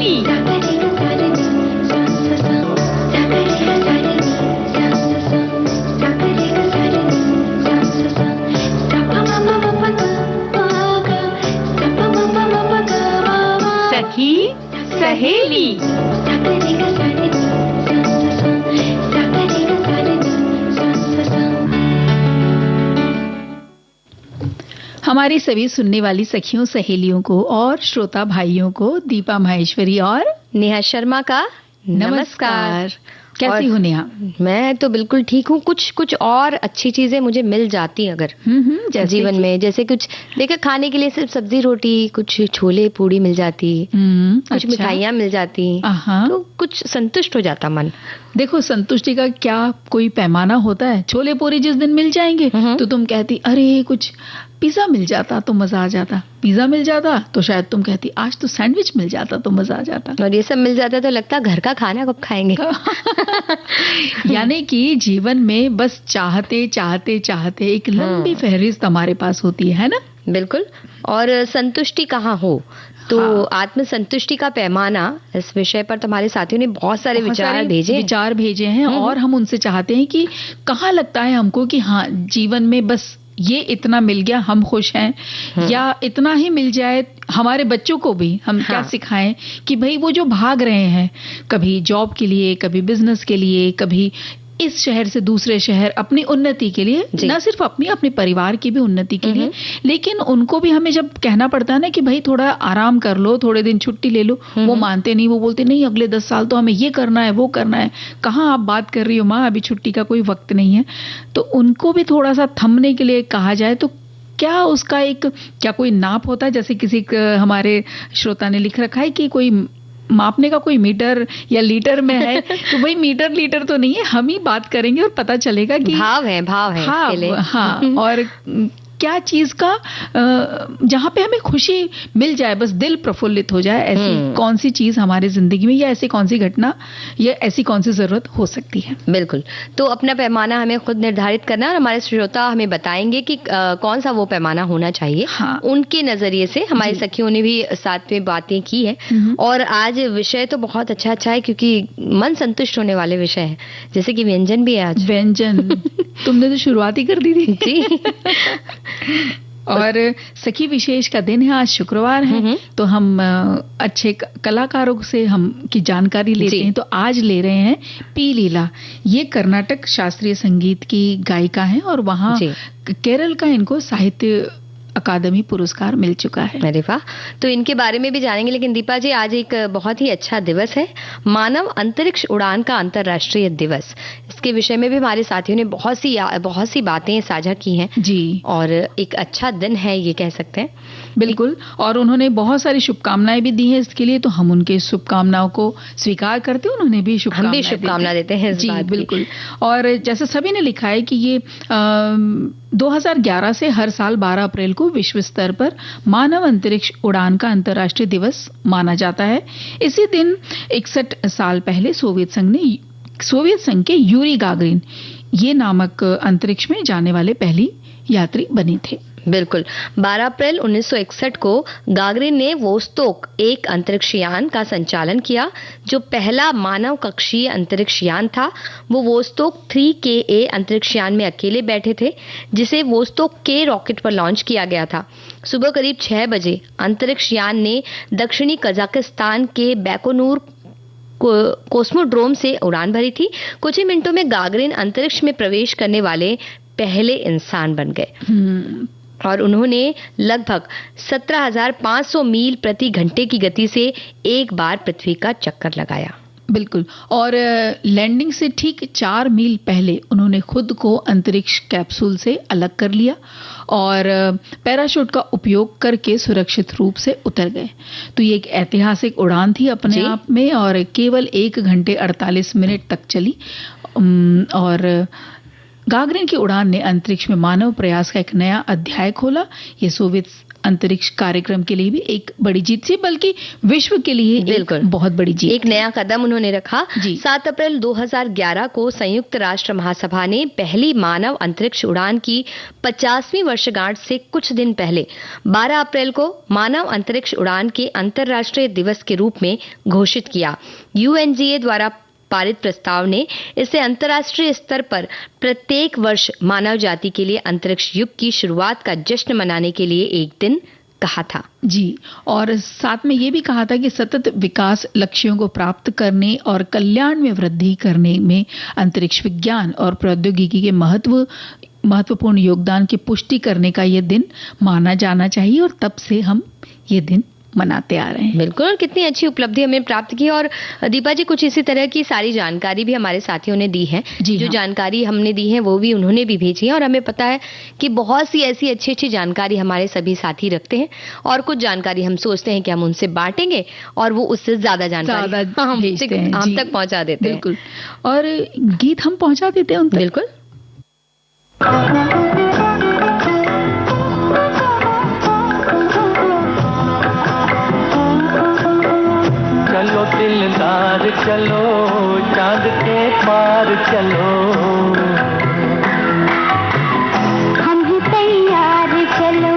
सहेली। सखी सहेली। हमारी सभी सुनने वाली सखियों सहेलियों को और श्रोता भाइयों को दीपा माहेश्वरी और नेहा शर्मा का नमस्कार। कैसी हो नेहा? मैं तो बिल्कुल ठीक हूँ। कुछ और अच्छी चीजें मुझे मिल जाती अगर जीवन में, जैसे कुछ देखिए खाने के लिए सिर्फ सब्जी रोटी, कुछ छोले पूड़ी मिल जाती, कुछ मिठाइयाँ मिल जाती, तो कुछ संतुष्ट हो जाता मन। देखो संतुष्टि का क्या कोई पैमाना होता है? छोले पूरी जिस दिन मिल जाएंगे तो तुम कहती अरे कुछ पिज्जा मिल जाता तो मजा आ जाता, पिज्जा मिल जाता तो शायद तुम कहती आज तो सैंडविच मिल जाता तो मजा आ जाता, और ये सब मिल जाता तो लगता घर का खाना कब खाएंगे। यानी कि जीवन में बस चाहते चाहते चाहते एक लंबी फहरिस्त हमारे पास होती है ना? बिल्कुल। और संतुष्टि कहाँ हो तो आत्म संतुष्टि का पैमाना, इस विषय पर तुम्हारे साथियों ने बहुत सारे विचार भेजे हैं और हम उनसे चाहते हैं कि कहाँ लगता है हमको कि हाँ जीवन में बस ये इतना मिल गया हम खुश हैं, या इतना ही मिल जाए। हमारे बच्चों को भी हम क्या सिखाएं कि भाई वो जो भाग रहे हैं कभी जॉब के लिए, कभी बिजनेस के लिए, कभी इस शहर से दूसरे शहर अपनी उन्नति के लिए, न सिर्फ अपने परिवार की भी उन्नति के लिए, लेकिन उनको भी हमें जब कहना पड़ता है ना कि भाई थोड़ा आराम कर लो, थोड़े दिन छुट्टी ले लो, वो मानते नहीं। वो बोलते नहीं अगले 10 साल तो हमें ये करना है वो करना है। कहाँ आप बात कर रही हो माँ, अभी छुट्टी का कोई वक्त नहीं है। तो उनको भी थोड़ा सा थमने के लिए कहा जाए तो क्या उसका एक क्या कोई नाप होता है? जैसे किसी हमारे श्रोता ने लिख रखा है कि कोई मापने का कोई मीटर या लीटर में है, तो भाई मीटर लीटर तो नहीं है, हम ही बात करेंगे और पता चलेगा कि भाव है हाँ और क्या चीज का जहाँ पे हमें खुशी मिल जाए, बस दिल प्रफुल्लित हो जाए, ऐसी कौन सी चीज हमारे जिंदगी में, या ऐसी कौन सी घटना या ऐसी कौन सी जरूरत हो सकती है। बिल्कुल। तो अपना पैमाना हमें खुद निर्धारित करना है और हमारे श्रोता हमें बताएंगे कि कौन सा वो पैमाना होना चाहिए। उनके नजरिए से हमारी सखियों ने भी साथ में बातें की है। और आज विषय तो बहुत अच्छा है क्योंकि मन संतुष्ट होने वाले विषय है, जैसे कि व्यंजन भी है आज। व्यंजन तुमने तो शुरुआत ही कर दी थी जी। और सखी विशेष का दिन है, आज शुक्रवार है, तो हम अच्छे कलाकारों से हम की जानकारी लेते हैं। तो आज ले रहे हैं पी लीला। ये कर्नाटक शास्त्रीय संगीत की गायिका है और वहाँ केरल का इनको साहित्य अकादमी पुरस्कार मिल चुका है। अरे वाह। तो इनके बारे में भी जानेंगे, लेकिन दीपा जी आज एक बहुत ही अच्छा दिवस है, मानव अंतरिक्ष उड़ान का अंतर्राष्ट्रीय दिवस। इसके विषय में भी हमारे साथियों ने बहुत सी बातें साझा की हैं जी, और एक अच्छा दिन है ये कह सकते हैं। बिल्कुल। और उन्होंने बहुत सारी शुभकामनाएं भी दी हैं इसके लिए, तो हम उनके शुभकामनाओं को स्वीकार करते हैं, उन्होंने भी शुभकामना देते हैं जी बिल्कुल। और जैसे सभी ने लिखा है कि ये 2011 से हर साल 12 अप्रैल को विश्व स्तर पर मानव अंतरिक्ष उड़ान का अंतर्राष्ट्रीय दिवस माना जाता है। इसी दिन 61 साल पहले सोवियत संघ के यूरी गागरिन ये नामक अंतरिक्ष में जाने वाले पहली यात्री बने थे। बिल्कुल। 12 अप्रैल 1961 को गागरिन ने वोस्तोक एक अंतरिक्ष यान का संचालन किया, जो पहला मानव कक्षीय अंतरिक्ष यान था। वो वोस्तोक 3KA अंतरिक्ष यान में अकेले बैठे थे, जिसे वोस्तोक के रॉकेट पर लॉन्च किया गया था। सुबह करीब 6 बजे अंतरिक्ष यान ने दक्षिणी कजाकिस्तान के बैकोनूर कोस्मोड्रोम से उड़ान भरी थी। कुछ ही मिनटों में गागरिन अंतरिक्ष में प्रवेश करने वाले पहले इंसान बन गए और उन्होंने लगभग 17,500 मील प्रति घंटे की गति से एक बार पृथ्वी का चक्कर लगाया। बिल्कुल। और लैंडिंग से ठीक 4 मील पहले उन्होंने खुद को अंतरिक्ष कैप्सूल से अलग कर लिया और पैराशूट का उपयोग करके सुरक्षित रूप से उतर गए। तो ये एक ऐतिहासिक उड़ान थी अपने आप में और केवल 1 घंटे 48 मिनट तक चली। और गागरिन की उड़ान ने अंतरिक्ष में मानव प्रयास का एक नया अध्याय खोला। ये सोवियत अंतरिक्ष कार्यक्रम के लिए भी एक बड़ी जीत थी, बल्कि विश्व के लिए एक बहुत बड़ी जीत, एक नया कदम उन्होंने रखा। जी। 7 अप्रैल 2011 को संयुक्त राष्ट्र महासभा ने पहली मानव अंतरिक्ष उड़ान की 50वीं वर्षगांठ से कुछ दिन पहले 12 अप्रैल को मानव अंतरिक्ष उड़ान के अंतर्राष्ट्रीय दिवस के रूप में घोषित किया। UNGA द्वारा पारित प्रस्ताव ने इसे अंतर्राष्ट्रीय स्तर पर प्रत्येक वर्ष मानव जाति के लिए अंतरिक्ष युग की शुरुआत का जश्न मनाने के लिए एक दिन कहा था। जी, और साथ में ये भी कहा था कि सतत विकास लक्ष्यों को प्राप्त करने और कल्याण में वृद्धि करने में अंतरिक्ष विज्ञान और प्रौद्योगिकी के महत्वपूर्ण योगदान की पुष्टि करने का ये दिन माना जाना चाहिए, और तब से हम ये दिन मनाते आ रहे हैं। बिल्कुल, और कितनी अच्छी उपलब्धि हमें प्राप्त की। और दीपा जी, कुछ इसी तरह की सारी जानकारी भी हमारे साथियों ने दी है। जो जानकारी हमने दी है वो भी उन्होंने भी भेजी है, और हमें पता है कि बहुत सी ऐसी अच्छी अच्छी जानकारी हमारे सभी साथी रखते हैं, और कुछ जानकारी हम सोचते हैं कि हम उनसे बांटेंगे और वो उससे ज्यादा जानकारी हम तक पहुंचा देते हैं। बिल्कुल, और गीत हम पहुंचा देते हैं उन तक। बिल्कुल। चलो दिलदार चलो, चांद के पार चलो, हम भी तैयार चलो,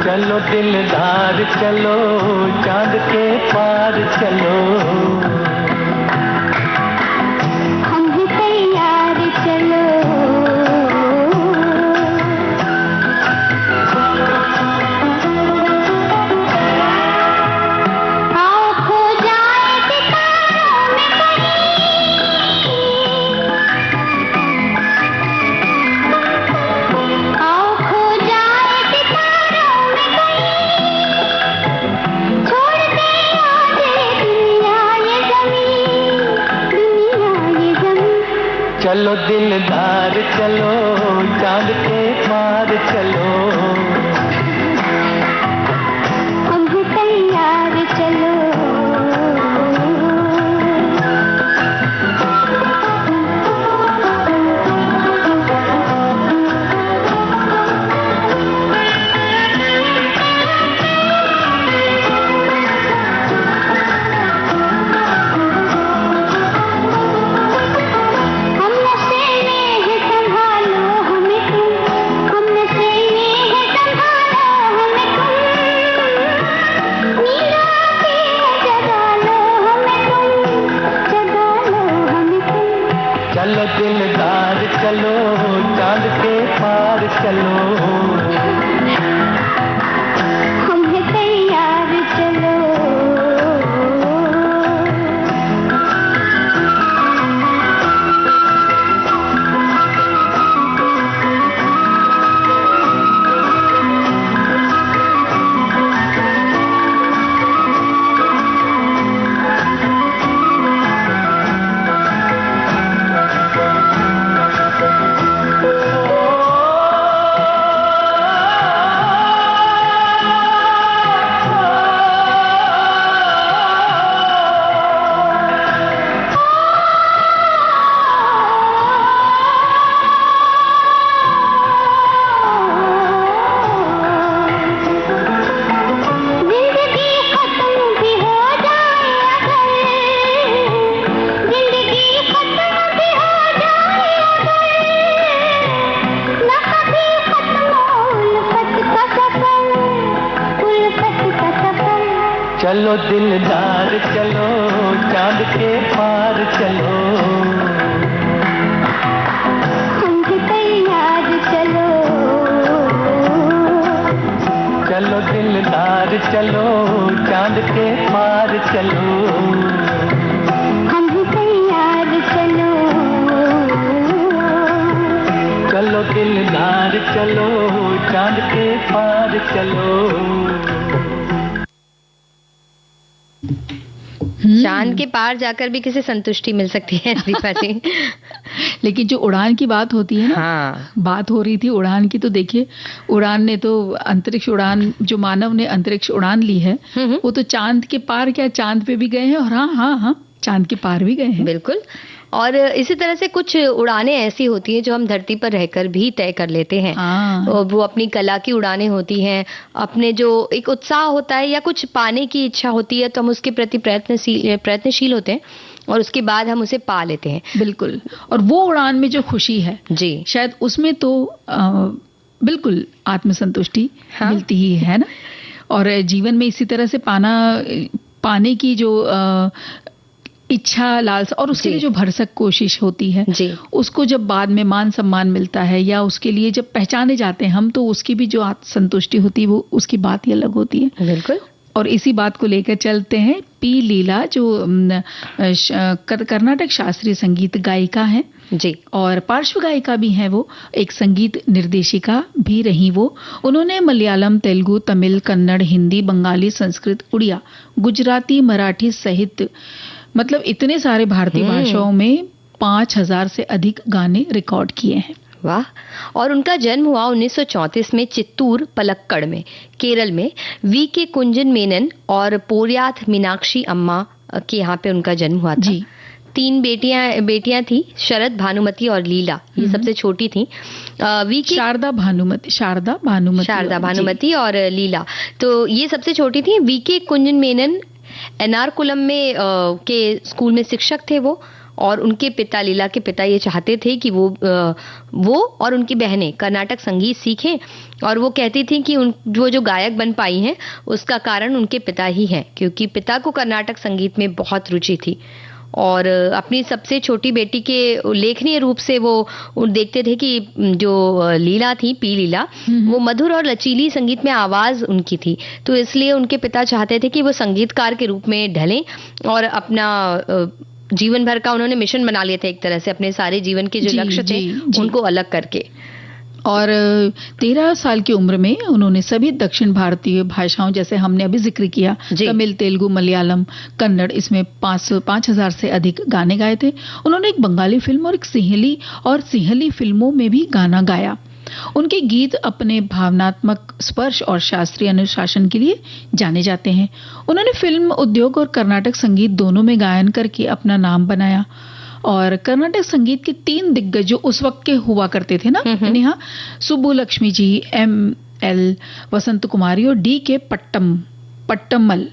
चलो दिलदार चलो, चांद के पार चलो, हम भी तैयार चलो, चलो दिलदार चलो, चांद के पार चलो, हम भी तैयार चलो, चलो दिलदार चलो, चांद के पार चलो, हम भी तैयार चलो, चलो दिलदार चलो, चांद के पार चलो, हम भी तैयार चलो, चलो दिलदार चलो, चांद के पार चलो, हम भी तैयार चलो, चलो दिलदार चलो, चांद के पार चलो। चांद के पार जाकर भी किसी संतुष्टि मिल सकती है दीपा जी। लेकिन जो उड़ान की बात होती है ना, हाँ, बात हो रही थी उड़ान की, तो देखिए उड़ान ने तो अंतरिक्ष उड़ान, जो मानव ने अंतरिक्ष उड़ान ली है वो तो चांद के पार क्या, चांद पे भी गए हैं, और हाँ हाँ हाँ चांद के पार भी गए हैं। बिल्कुल। और इसी तरह से कुछ उड़ानें ऐसी होती हैं जो हम धरती पर रहकर भी तय कर लेते हैं। हाँ। और वो अपनी कला की उड़ानें होती हैं, अपने जो एक उत्साह होता है या कुछ पाने की इच्छा होती है तो हम उसके प्रति प्रयत्नशील होते हैं और उसके बाद हम उसे पा लेते हैं। बिल्कुल। और वो उड़ान में जो खुशी है जी, शायद उसमें तो बिल्कुल आत्मसंतुष्टि हाँ। मिलती ही है ना। और जीवन में इसी तरह से पाने की जो इच्छा, लालसा और उसके जी। लिए जो भरसक कोशिश होती है, जी। उसको जब बाद में मान सम्मान मिलता है या उसके लिए जब पहचाने जाते हैं हम, तो उसकी भी जो संतुष्टि होती है वो उसकी बात ही अलग होती है। बिल्कुल। और इसी बात को लेकर चलते हैं पी लीला, जो कर्नाटक शास्त्रीय संगीत गायिका हैं जी। और पार्श्व गायिका भी हैं। वो एक संगीत निर्देशिका भी रही। वो उन्होंने मलयालम, तेलुगु, तमिल, कन्नड़, हिंदी, बंगाली, संस्कृत, उड़िया, गुजराती, मराठी सहित मतलब इतने सारे भारतीय भाषाओं में 5000 से अधिक गाने रिकॉर्ड किए हैं। वाह। और उनका जन्म हुआ 1934 में चित्तूर, पलक्कड़ में, केरल में, वी.के. कुंजन मेनन और पोरियाथ मीनाक्षी अम्मा के यहाँ पे उनका जन्म हुआ था। जी। 3 बेटियां थी, शरद, भानुमति और लीला। ये सबसे छोटी थी। वी.के. शारदा भानुमति और लीला, तो ये सबसे छोटी थी। वी.के. कुंजन मेनन एर्नाकुलम में के स्कूल में शिक्षक थे वो, और उनके पिता, लीला के पिता, ये चाहते थे कि वो और उनकी बहनें कर्नाटक संगीत सीखें। और वो कहती थी कि वो जो गायक बन पाई हैं उसका कारण उनके पिता ही हैं, क्योंकि पिता को कर्नाटक संगीत में बहुत रुचि थी। और अपनी सबसे छोटी बेटी के उल्लेखनीय रूप से वो देखते थे कि जो लीला थी, पी लीला, वो मधुर और लचीली संगीत में आवाज उनकी थी, तो इसलिए उनके पिता चाहते थे कि वो संगीतकार के रूप में ढलें। और अपना जीवन भर का उन्होंने मिशन बना लिया था एक तरह से, अपने सारे जीवन के जो लक्ष्य थे उनको अलग करके। और 13 साल की उम्र में उन्होंने सभी दक्षिण भारतीय भाषाओं, जैसे हमने अभी जिक्र किया, तमिल, तेलुगु, मलयालम, कन्नड़, इसमें 5000 से अधिक गाने गाए थे। उन्होंने एक बंगाली फिल्म और एक सिंहली फिल्मों में भी गाना गाया। उनके गीत अपने भावनात्मक स्पर्श और शास्त्रीय अनुशासन के लिए जाने जाते हैं। उन्होंने फिल्म उद्योग और कर्नाटक संगीत दोनों में गायन करके अपना नाम बनाया। और कर्नाटक संगीत के 3 दिग्गज जो उस वक्त के हुआ करते थे ना नेहा, सुब्बुलक्ष्मी जी, M.L. वसंत कुमारी और D.K. पट्टमल,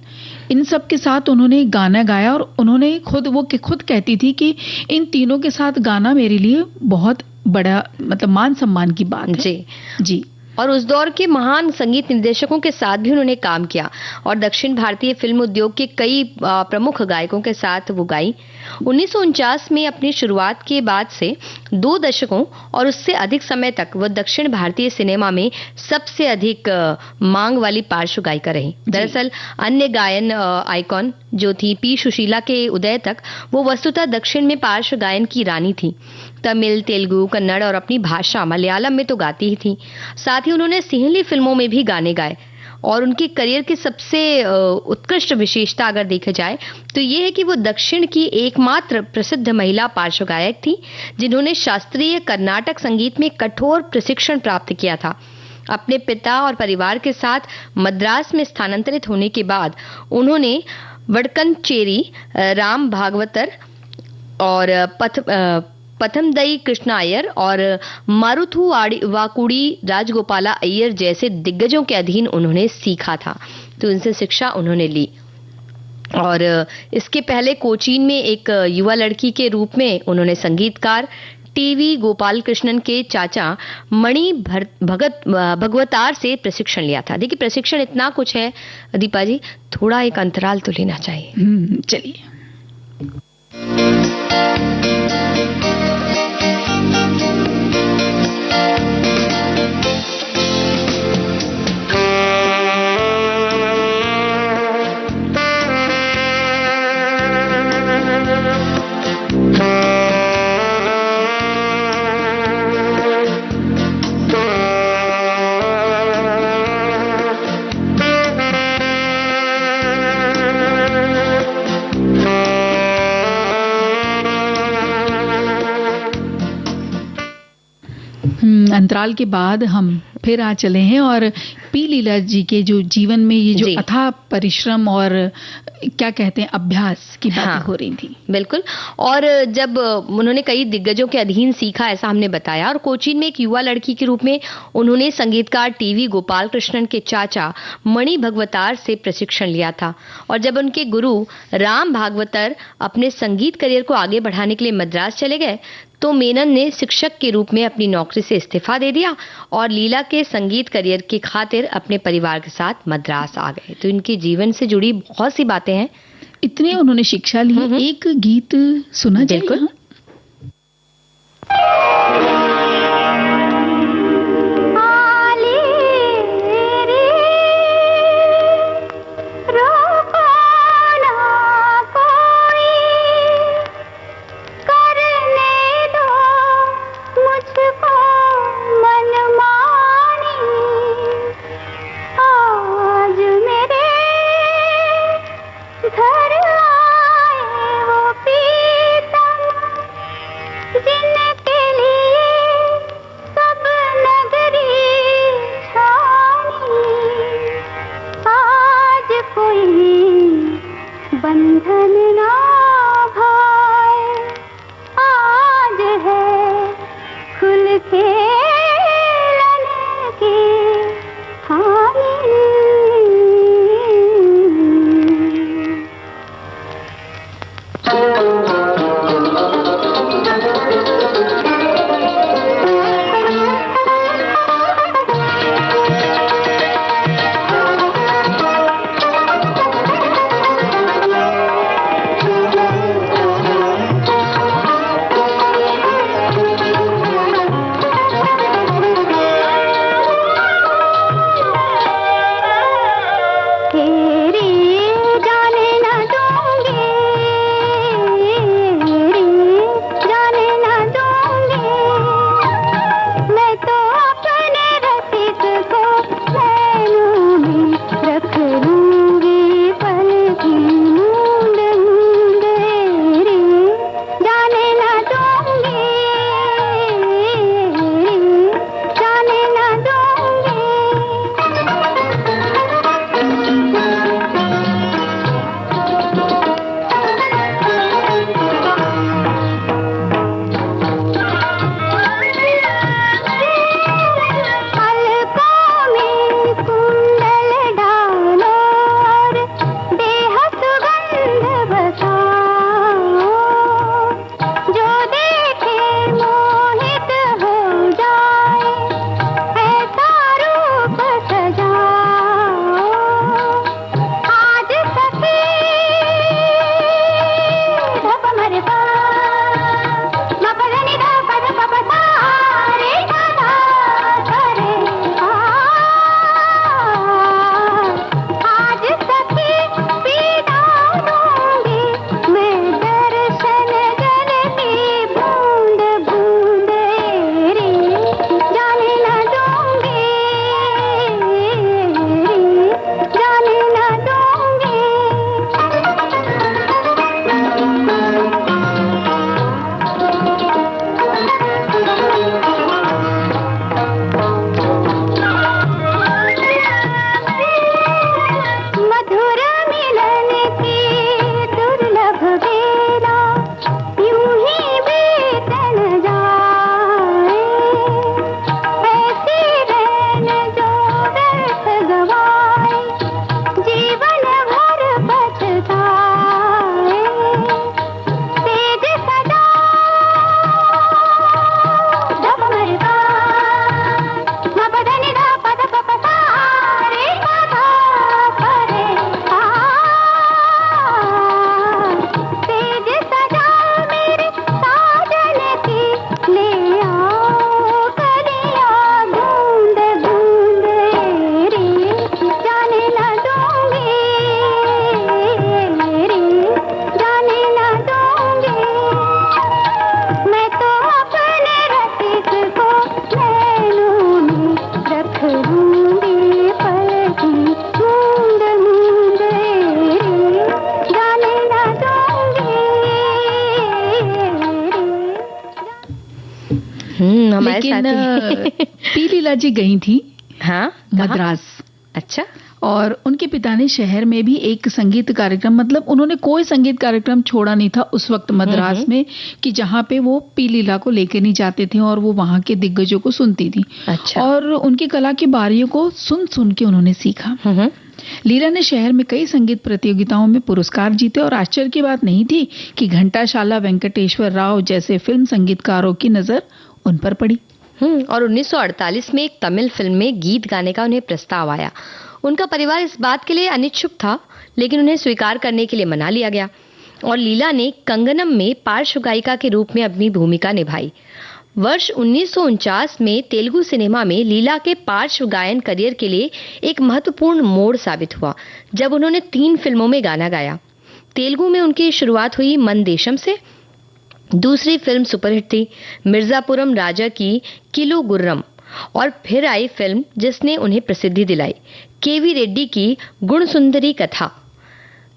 इन सब के साथ उन्होंने गाना गाया। और उन्होंने खुद कहती थी कि इन तीनों के साथ गाना मेरे लिए बहुत बड़ा मतलब मान सम्मान की बात है। जी। और उस दौर के महान संगीत निर्देशकों के साथ भी उन्होंने काम किया और दक्षिण भारतीय फिल्म उद्योग के कई प्रमुख गायकों के साथ वो गाई। 1949 में अपनी शुरुआत के बाद से 2 दशकों और उससे अधिक समय तक वो दक्षिण भारतीय सिनेमा में सबसे अधिक मांग वाली पार्श्व गायिका रही। दरअसल अन्य गायन आइकॉन जो थी पी सुशीला के उदय तक वो वस्तुतः दक्षिण में पार्श्व गायन की रानी थी। तमिल, तेलुगु, कन्नड़ और अपनी भाषा मलयालम में तो गाती ही थी। साथ ही उन्होंने सिंहली फिल्मों में भी गाने गाए। और उनके करियर की सबसे उत्कृष्ट विशेषता अगर देखा जाए तो ये है कि वो दक्षिण की एकमात्र प्रसिद्ध महिला पार्श्व गायक थी जिन्होंने शास्त्रीय कर्नाटक संगीत में कठोर प्रशिक्षण प्राप्त किया था। अपने पिता और परिवार के साथ मद्रास में स्थानांतरित होने के बाद उन्होंने वडक्कनचेरी, राम भागवतर और पथमदई कृष्णा अय्यर और मारुथु वाकुड़ी राजगोपाला अय्यर जैसे दिग्गजों के अधीन उन्होंने सीखा था, तो इनसे शिक्षा उन्होंने ली। और इसके पहले कोचीन में एक युवा लड़की के रूप में उन्होंने संगीतकार टीवी गोपाल कृष्णन के चाचा मणि भगवतार से प्रशिक्षण लिया था। देखिए प्रशिक्षण इतना कुछ है दीपा जी, थोड़ा एक अंतराल तो लेना चाहिए। चलिए। अंतराल के बाद हम फिर आ चले हैं और पी लीला जी के जो जीवन में ये जो जी। अथाह परिश्रम और क्या कहते हैं अभ्यास की बातें हाँ। हो रही थी। बिल्कुल। और जब उन्होंने कई दिग्गजों के अधीन सीखा, ऐसा हमने बताया, और कोचीन में एक युवा लड़की के रूप में उन्होंने संगीतकार टीवी गोपाल कृष्णन के चाचा मणि भगवतार से प्रशिक्षण लिया था। और जब उनके गुरु राम भागवतर अपने संगीत करियर को आगे बढ़ाने के लिए मद्रास चले गए तो मेनन ने शिक्षक के रूप में अपनी नौकरी से इस्तीफा दे दिया और लीला के संगीत करियर की खातिर अपने परिवार के साथ मद्रास आ गए। तो इनके जीवन से जुड़ी बहुत सी बातें हैं। इतने उन्होंने शिक्षा ली। एक गीत सुना जाए बिल्कुल। यहाँ? बंधन ना भाए, आज है खुल खेलन की हानि। लेकिन पी लीला जी गई थी हाँ, कहाँ? मद्रास। अच्छा। और उनके पिता ने शहर में भी एक संगीत कार्यक्रम, मतलब उन्होंने कोई संगीत कार्यक्रम छोड़ा नहीं था उस वक्त मद्रास में, कि जहाँ पे वो पी लीला को लेकर नहीं जाते थे और वो वहाँ के दिग्गजों को सुनती थी। अच्छा। और उनकी कला की बारियों को सुन सुन के उन्होंने सीखा। लीला ने शहर में कई संगीत प्रतियोगिताओं में पुरस्कार जीते और आश्चर्य की बात नहीं थी कि घंटाशाला वेंकटेश्वर राव जैसे फिल्म संगीतकारों की नजर उन पर पड़ी। और 1948 में एक तमिल फिल्म में गीत गाने का उन्हें प्रस्ताव आया। उनका परिवार इस बात के लिए अनिच्छुक था, लेकिन उन्हें स्वीकार करने के लिए मना लिया गया और लीला ने कंगनम में पार्श्व गायिका के रूप में अपनी भूमिका निभाई। वर्ष 1949 में तेलुगु सिनेमा में लीला के पार्श्व गायन करियर के लिए एक महत्वपूर्ण मोड़ साबित हुआ, जब उन्होंने 3 फिल्मों में गाना गाया। तेलुगु में उनकी शुरुआत हुई मन देशम से। दूसरी फिल्म सुपरहिट थी मिर्जापुरम राजा की किलू गुर्रम, और फिर आई फिल्म जिसने उन्हें प्रसिद्धि दिलाई, केवी रेड्डी की गुण सुंदरी कथा,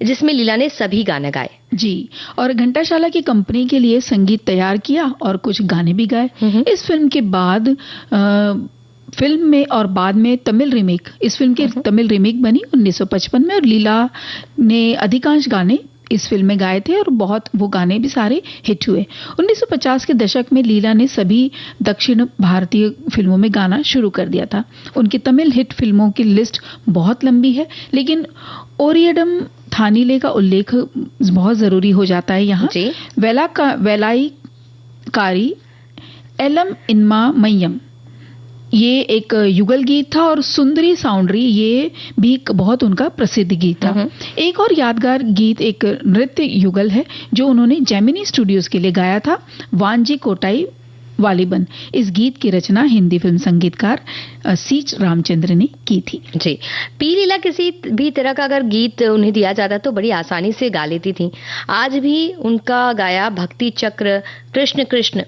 जिसमें लीला ने सभी गाने गाए। जी, और घंटाशाला की कंपनी के लिए संगीत तैयार किया और कुछ गाने भी गाए। इस फिल्म के बाद फिल्म में और बाद में तमिल रीमेक, इस फिल्म की तमिल रीमेक बनी 1955 में और लीला ने अधिकांश गाने इस फिल्म में गाए थे और वो गाने भी सारे हिट हुए। 1950 के दशक में लीला ने सभी दक्षिण भारतीय फिल्मों में गाना शुरू कर दिया था। उनकी तमिल हिट फिल्मों की लिस्ट बहुत लंबी है, लेकिन ओरियडम थानीले का उल्लेख बहुत जरूरी हो जाता है यहाँ। वेलाई कारी एलम इनमा मय्यम, ये एक युगल गीत था, और सुंदरी साउंडरी ये भी बहुत उनका प्रसिद्ध गीत था। एक और यादगार गीत एक नृत्य युगल है जो उन्होंने जेमिनी स्टूडियोज के लिए गाया था, वांजी कोटाई वालीबन। इस गीत की रचना हिंदी फिल्म संगीतकार सी रामचंद्र ने की थी। जी, पी लीला किसी भी तरह का अगर गीत उन्हें दिया जाता तो बड़ी आसानी से गा लेती थी। आज भी उनका गाया भक्ति चक्र, कृष्ण कृष्ण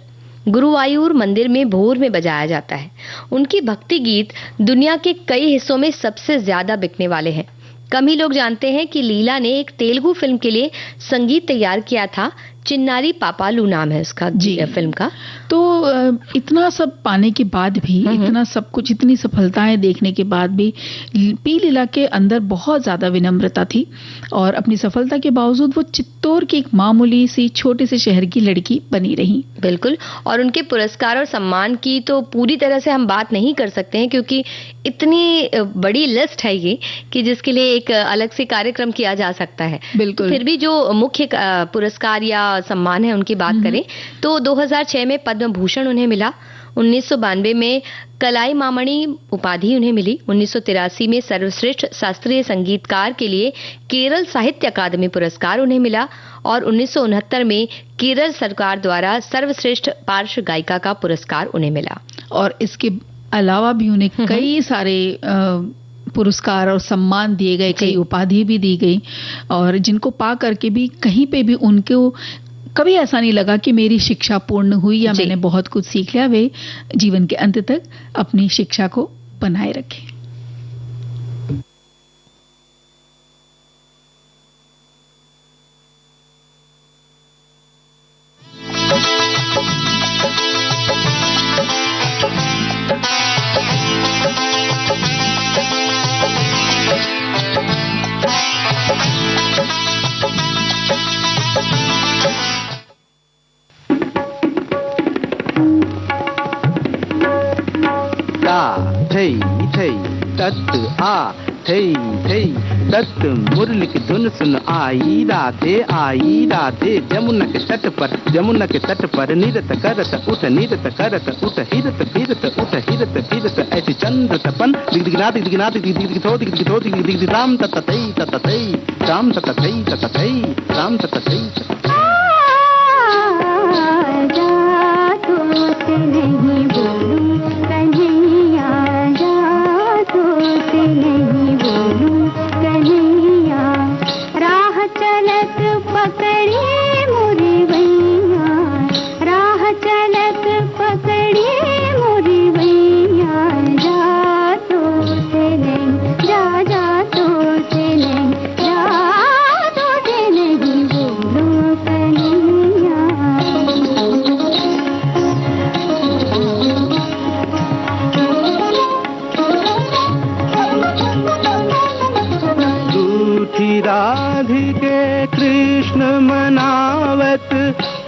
गुरुवायूर मंदिर में भोर में बजाया जाता है। उनकी भक्ति गीत दुनिया के कई हिस्सों में सबसे ज्यादा बिकने वाले हैं। कम ही लोग जानते हैं कि लीला ने एक तेलुगु फिल्म के लिए संगीत तैयार किया था, चिन्नारी पापालू नाम है उसका फिल्म का। तो इतना सब पाने के बाद भी, इतना सब कुछ, इतनी सफलताएं देखने के बाद भी पी लीला के अंदर बहुत ज्यादा विनम्रता थी और अपनी सफलता के बावजूद वो चित्तौड़ की एक मामूली सी छोटे से शहर की लड़की बनी रही। बिल्कुल, और उनके पुरस्कार और सम्मान की तो पूरी तरह से हम बात नहीं कर सकते हैं, क्योंकि इतनी बड़ी लिस्ट है ये कि जिसके लिए एक अलग से कार्यक्रम किया जा सकता है। बिल्कुल। फिर भी जो मुख्य पुरस्कार या सम्मान है उनकी बात करें तो 2006 में पद्म भूषण उन्हें मिला, 1992 में कलाई मामणी उपाधि उन्हें मिली, 1983 में सर्वश्रेष्ठ शास्त्रीय संगीतकार के लिए केरल साहित्य अकादमी पुरस्कार उन्हें मिला और 1969 में केरल सरकार द्वारा सर्वश्रेष्ठ पार्श्व गायिका का पुरस्कार उन्हें मिला। और इसके अलावा भी उन्हें कई सारे पुरस्कार और सम्मान दिए गए, कई उपाधि भी दी गई, और जिनको पा करके भी कहीं पे भी उनको कभी ऐसा नहीं लगा कि मेरी शिक्षा पूर्ण हुई या मैंने बहुत कुछ सीख लिया। वे जीवन के अंत तक अपनी शिक्षा को बनाए रखे। तत् आ थई थई तत् मुरली की धुन सुन आई राधे जमुना के तट पर नीरत करत उठ हिरत फिरत ऐसी चंद्र तपन दिगदिगना दिगदिगथो राम ततथई राम ततथई नहीं बोलूं कन्हैया, जादू से नहीं बोलूं कन्हैया, राह चलत पकड़ी मुरी भैया, राह चलत पकड़ी मुरी भैया, जादू से नहीं, जादू से नहीं, जादू से नहीं बोलूं कृष्ण मनावत,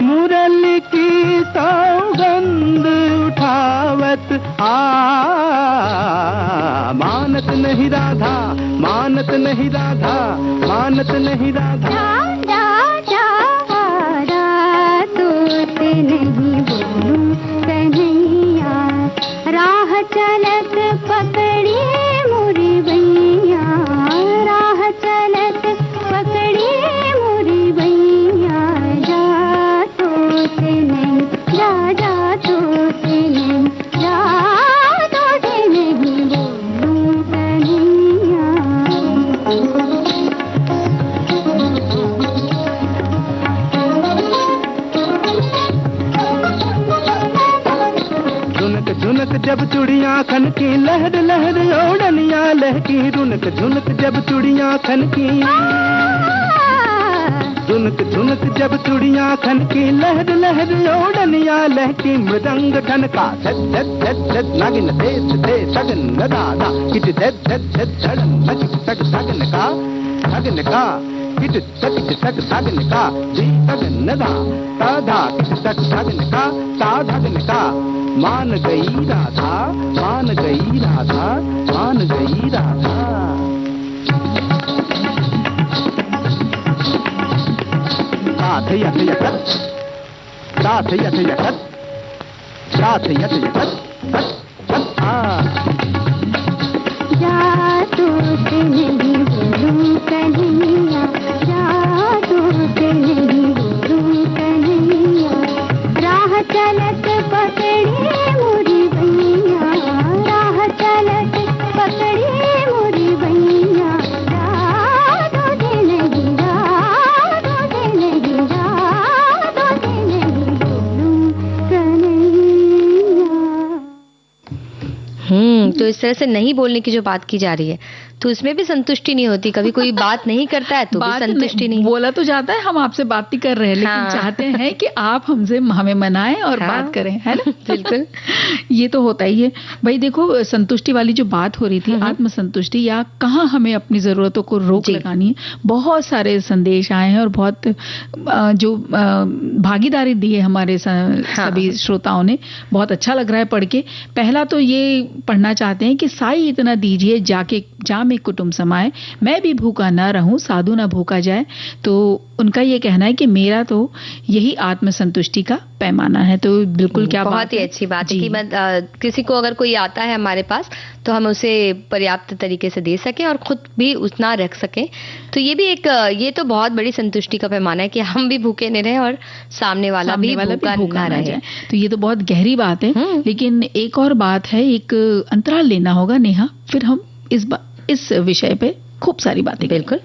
मुरली की सौगंध उठावत। मानत नहीं राधा, मानत नहीं राधा, मानत नहीं राधा। राधा तोते नहीं बोलूं कन्हैया, राह चलत पकड़ी मुरी बैया, राह चलत पकड़ी मुरी बैया। जा तोते नहीं, जा तोते नहीं, जा तोते नहीं बोलूं कन्हैया। झुनक जब चूड़ियां खनकी, लहर लहर ओढ़नियां लहकी। रुनक झुनक जब चूड़ियां खनकी, झुनक झुनक जब चूड़ियां खनकी, लहर लहर ओढ़नियां लहकी। मृदंग ठनका धद धद धद धद, नागिन देश दे सगन दादा, किट धद धद धद धड़न नच सग सगन का सगन का, किट सग सग सगन का जी सगन दा साधा, किट सग सगन का साधगन का। मान गई राधा, मान गई राधा, मान गई राधा। साथ यथ यथत, साथ यथ यथत, साथ यथ यथत, सत सत। जा तोते नहीं बोलूं कन्हैया, जा तोते नहीं बोलूं कन्हैया। राह चलत पकड़ी मुरी बैया, राह चलत पकड़ी मुरी बैया। जा तोते नहीं, जा तोते नहीं, जा तोते नहीं बोलूं कन्हैया। तो इस तरह से नहीं बोलने की जो बात की जा रही है, तो उसमें भी संतुष्टि नहीं होती। कभी कोई बात नहीं करता है तो भी संतुष्टि नहीं। बोला तो जाता है हम आपसे बात ही कर रहे हैं, लेकिन चाहते हैं कि आप हमें मनाएं और बात करें, है ना? बिल्कुल। ये तो होता ही है भाई। देखो, संतुष्टि वाली जो बात हो रही थी, आत्मसंतुष्टि, या कहाँ हमें अपनी जरूरतों को रोक लगानी है। बहुत सारे संदेश आए हैं और बहुत जो भागीदारी दी है हमारे सभी श्रोताओं ने, बहुत अच्छा लग रहा है पढ़ के। पहला तो ये पढ़ना चाहते हैं कि साई इतना दीजिए जाके जा में कुटुंब समाए, मैं भी भूखा ना रहूं साधु ना भूखा जाए। तो उनका ये कहना है कि मेरा तो यही आत्मसंतुष्टि का पैमाना है। तो बिल्कुल क्या बात है, बहुत ही अच्छी बात है कि किसी को अगर कोई आता है हमारे पास तो हम उसे पर्याप्त तरीके से दे सकें और खुद भी उतना रख सकें। तो ये भी एक, ये तो बहुत बड़ी संतुष्टि का पैमाना है कि हम भी भूखे नहीं रहे और सामने वाला भी भूखा ना रहे। तो ये तो बहुत गहरी बात है। लेकिन एक और बात है, एक अंतराल लेना होगा नेहा, फिर हम इस विषय पे खूब सारी बातें। बिल्कुल।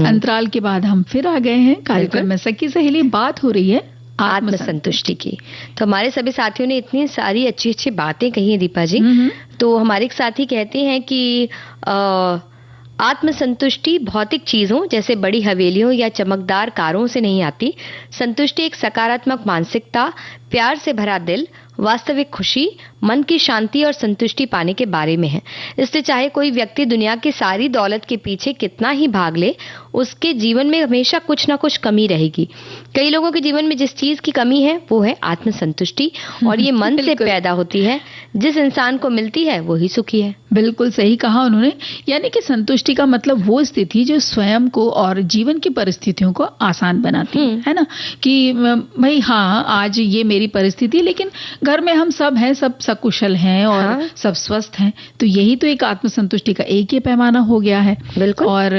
अंतराल के बाद हम फिर आ गए हैं कार्यक्रम में सखी सहेली, बात हो रही है आत्मसंतुष्टि की। तो हमारे सभी साथियों ने इतनी सारी अच्छी अच्छी बातें कही हैं दीपा जी। तो हमारे एक साथी कहते हैं कि आत्मसंतुष्टि भौतिक चीजों जैसे बड़ी हवेलियों या चमकदार कारों से नहीं आती। संतुष्टि एक सकारात्मक मानसिकता, प्यार से भरा दिल, वास्तविक खुशी, मन की शांति और संतुष्टि पाने के बारे में है। इसलिए चाहे कोई व्यक्ति दुनिया की सारी दौलत के पीछे कितना ही भाग ले, उसके जीवन में हमेशा कुछ ना कुछ कमी रहेगी। कई लोगों के जीवन में जिस चीज की कमी है वो है आत्मसंतुष्टि, और ये मन से पैदा होती है। जिस इंसान को मिलती है वही सुखी है। बिल्कुल सही कहा उन्होंने। यानी कि संतुष्टि का मतलब वो स्थिति जो स्वयं को और जीवन की परिस्थितियों को आसान बनाती है ना, कि भाई हाँ, आज ये मेरे मेरी परिस्थिति, लेकिन घर में हम सब हैं, सब सकुशल हैं और हाँ। सब स्वस्थ हैं, तो यही तो एक आत्मसंतुष्टि का एक ही पैमाना हो गया है। बिल्कुल। और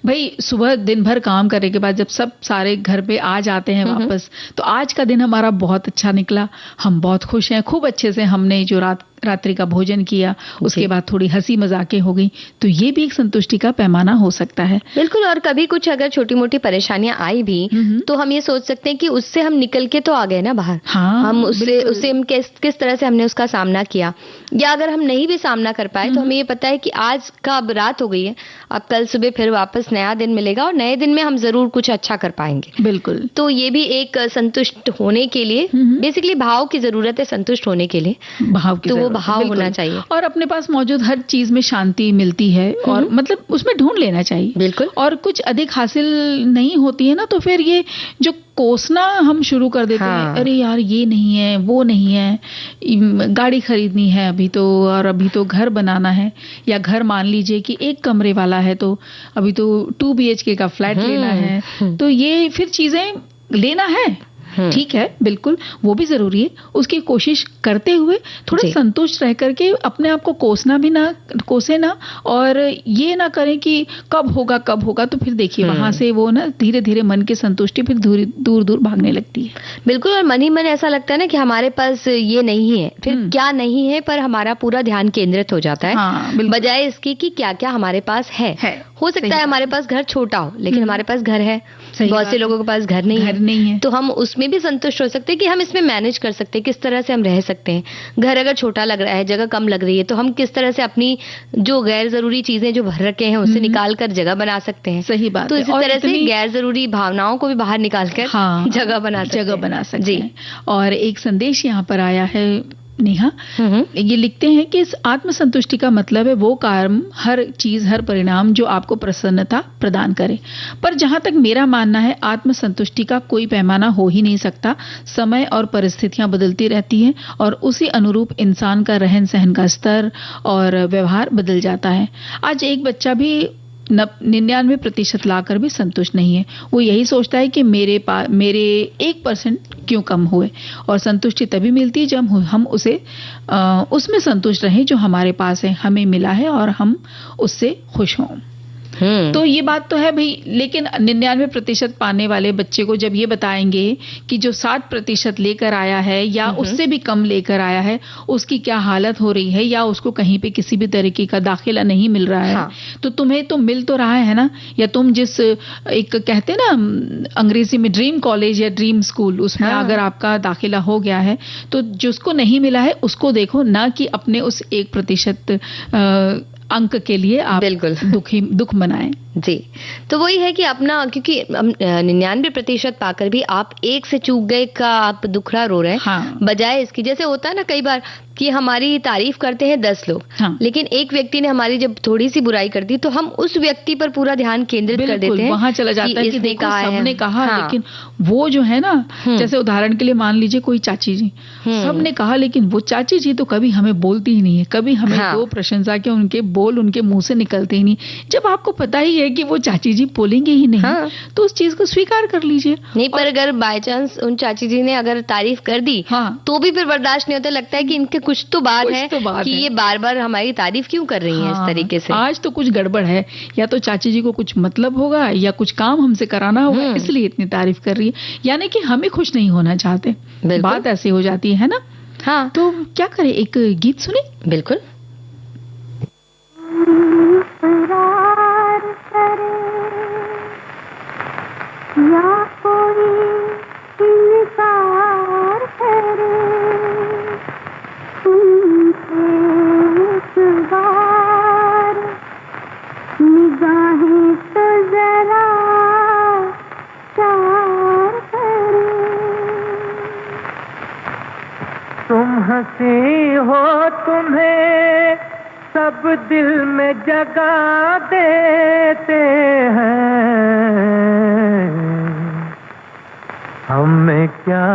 भाई सुबह दिन भर काम करने के बाद जब सब सारे घर पे आ जाते हैं वापस, तो आज का दिन हमारा बहुत अच्छा निकला, हम बहुत खुश हैं, खूब अच्छे से हमने जो रात्रि का भोजन किया, उसके बाद थोड़ी हंसी मजाकें हो गई, तो ये भी एक संतुष्टि का पैमाना हो सकता है। बिल्कुल। और कभी कुछ अगर छोटी मोटी परेशानियां आई भी तो हम ये सोच सकते हैं कि उससे हम निकल के तो आ गए ना बाहर। हाँ, हम उससे हम किस तरह से हमने उसका सामना किया, या अगर हम नहीं भी सामना कर पाए तो हमें ये पता है कि आज का अब रात हो गई है, अब कल सुबह फिर वापस नया दिन मिलेगा और नए दिन में हम जरूर कुछ अच्छा कर पाएंगे। बिल्कुल। तो ये भी एक संतुष्ट होने के लिए बेसिकली भाव की जरूरत है, संतुष्ट होने के लिए भाव की तो वो जरूरत है, भाव बिल्कुल। होना चाहिए। और अपने पास मौजूद हर चीज में शांति मिलती है और मतलब उसमें ढूंढ लेना चाहिए। बिल्कुल। और कुछ अधिक हासिल नहीं होती है ना, तो फिर ये जो कोसना हम शुरू कर देते हैं, अरे यार ये नहीं है, वो नहीं है, गाड़ी खरीदनी है अभी तो, और अभी तो घर बनाना है, या घर मान लीजिए कि एक कमरे वाला है तो अभी तो 2 BHK का फ्लैट लेना है, तो ये फिर चीजें लेना है, ठीक है, बिल्कुल वो भी जरूरी है, उसकी कोशिश करते हुए थोड़ा संतुष्ट रह करके अपने आप को कोसे ना, और ये ना करें कि कब होगा, तो फिर देखिए वहां से वो ना धीरे धीरे मन की संतुष्टि फिर दूर दूर भागने लगती है। बिल्कुल। और मन ही मन ऐसा लगता है ना कि हमारे पास ये नहीं है, फिर क्या नहीं है पर हमारा पूरा ध्यान केंद्रित हो जाता है, बजाय इसकी कि क्या क्या हमारे पास है। हो सकता है हमारे पास घर छोटा हो लेकिन हमारे पास घर है, बहुत से लोगों के पास घर नहीं है, तो हम उसमें भी संतुष्ट हो सकते हैं कि हम इसमें मैनेज कर सकते हैं, किस तरह से हम रह सकते हैं। घर अगर छोटा लग रहा है, जगह कम लग रही है, तो हम किस तरह से अपनी जो गैर जरूरी चीजें जो भर रखे हैं उससे निकाल कर जगह बना सकते हैं। सही बात। तो इसी तरह से गैर जरूरी भावनाओं को भी बाहर निकाल कर जगह बना सकते हैं। और एक संदेश यहाँ पर आया है नेहा, ये लिखते हैं कि इस आत्मसंतुष्टि का मतलब है वो काम, हर चीज, हर परिणाम जो आपको प्रसन्नता प्रदान करे। पर जहां तक मेरा मानना है, आत्मसंतुष्टि का कोई पैमाना हो ही नहीं सकता। समय और परिस्थितियां बदलती रहती हैं और उसी अनुरूप इंसान का रहन सहन का स्तर और व्यवहार बदल जाता है। आज एक बच्चा भी 99% लाकर भी संतुष्ट नहीं है। वो यही सोचता है कि मेरे 1% क्यों कम हुए, और संतुष्टि तभी मिलती है जब हम उसमें संतुष्ट रहें जो हमारे पास है, हमें मिला है और हम उससे खुश हों। तो ये बात तो है भाई, लेकिन 99% पाने वाले बच्चे को जब ये बताएंगे कि जो 7% लेकर आया है या उससे भी कम लेकर आया है, उसकी क्या हालत हो रही है, या उसको कहीं पे किसी भी तरीके का दाखिला नहीं मिल रहा है, तो तुम्हें तो मिल तो रहा है ना, या तुम जिस एक कहते हैं ना अंग्रेजी में ड्रीम कॉलेज या ड्रीम स्कूल, उसमें अगर आपका दाखिला हो गया है, तो जिसको नहीं मिला है उसको देखो, ना कि अपने उस 1% अंक के लिए आप दुख मनाएं। जी, तो वही है कि अपना, क्योंकि 99% पाकर भी आप 1 से चूक गए का आप दुखड़ा रो रहे हैं, बजाय इसकी, जैसे होता है ना कई बार कि हमारी तारीफ करते हैं 10 लोग, लेकिन एक व्यक्ति ने हमारी जब थोड़ी सी बुराई कर दी तो हम उस व्यक्ति पर पूरा ध्यान केंद्रित कर देते हैं, वहां चला जाता है कि देखो सबने कहा, लेकिन वो जो है ना, जैसे उदाहरण के लिए मान लीजिए कोई चाची जी, सबने कहा लेकिन वो चाची जी तो कभी हमें बोलती ही नहीं है, कभी हमें 2 प्रशंसा के उनके बोल उनके मुंह से निकलते ही नहीं। जब आपको पता ही है कि वो चाची जी बोलेंगे ही नहीं, तो उस चीज को स्वीकार कर लीजिए। नहीं, पर अगर बाय चांस उन चाची जी ने अगर तारीफ कर दी तो भी फिर बर्दाश्त नहीं होता, लगता है कि इनके कुछ तो बात है कि ये बार बार हमारी तारीफ क्यों कर रही हैं इस तरीके से। आज तो कुछ गड़बड़ है, या तो चाची जी को कुछ मतलब होगा या कुछ काम हमसे कराना होगा, इसलिए इतनी तारीफ कर रही है, यानी कि हमें खुश नहीं होना चाहते। बात ऐसी हो जाती है ना। हाँ, तो क्या करें, एक गीत सुने? बिल्कुल। या कोई इनकार करे, तुमसे एक बार निगाहें तो जरा चार करे। तुम हंसी हो, तुम्हें सब दिल में जगा देते हैं, हमें क्या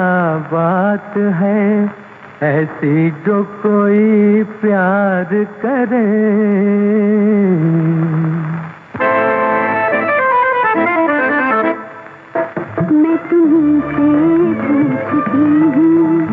बात है ऐसी जो कोई प्यार करे। मैं तुमसे पूछती हूँ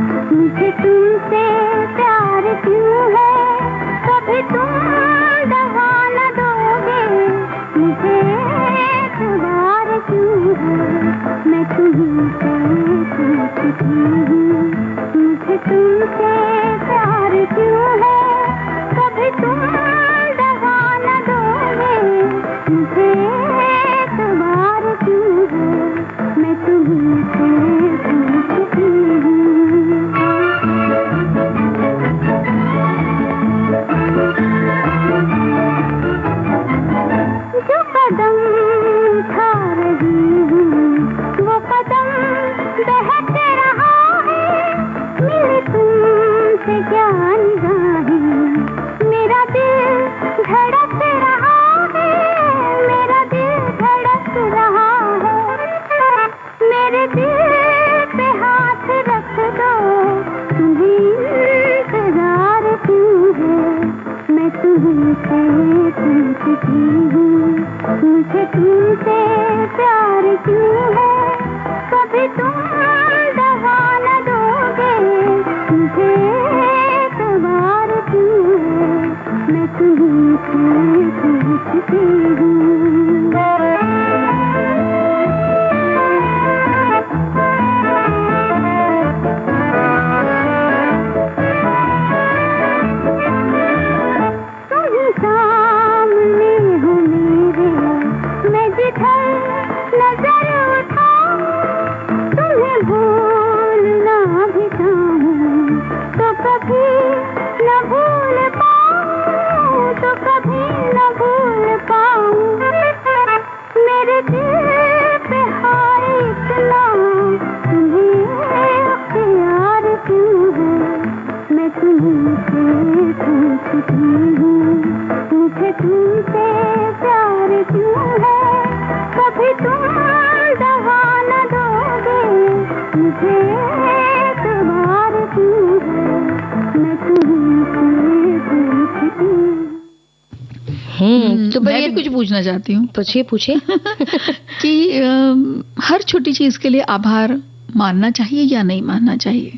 पूछती हूँ, मुझे तुमसे प्यार क्यों है, कभी तुम दगा न दोगे, मुझे एतबार क्यों है, मैं तुमसे पूछती हूँ। मुझे तुमसे प्यार क्यों है, कभी तुम दगा न दोगे, मुझे एतबार क्यों है, मैं तुमसे पूछती हूँ। तो मैं भी कुछ पूछना चाहती हूँ पूछिए कि हर छोटी चीज के लिए आभार मानना चाहिए या नहीं मानना चाहिए?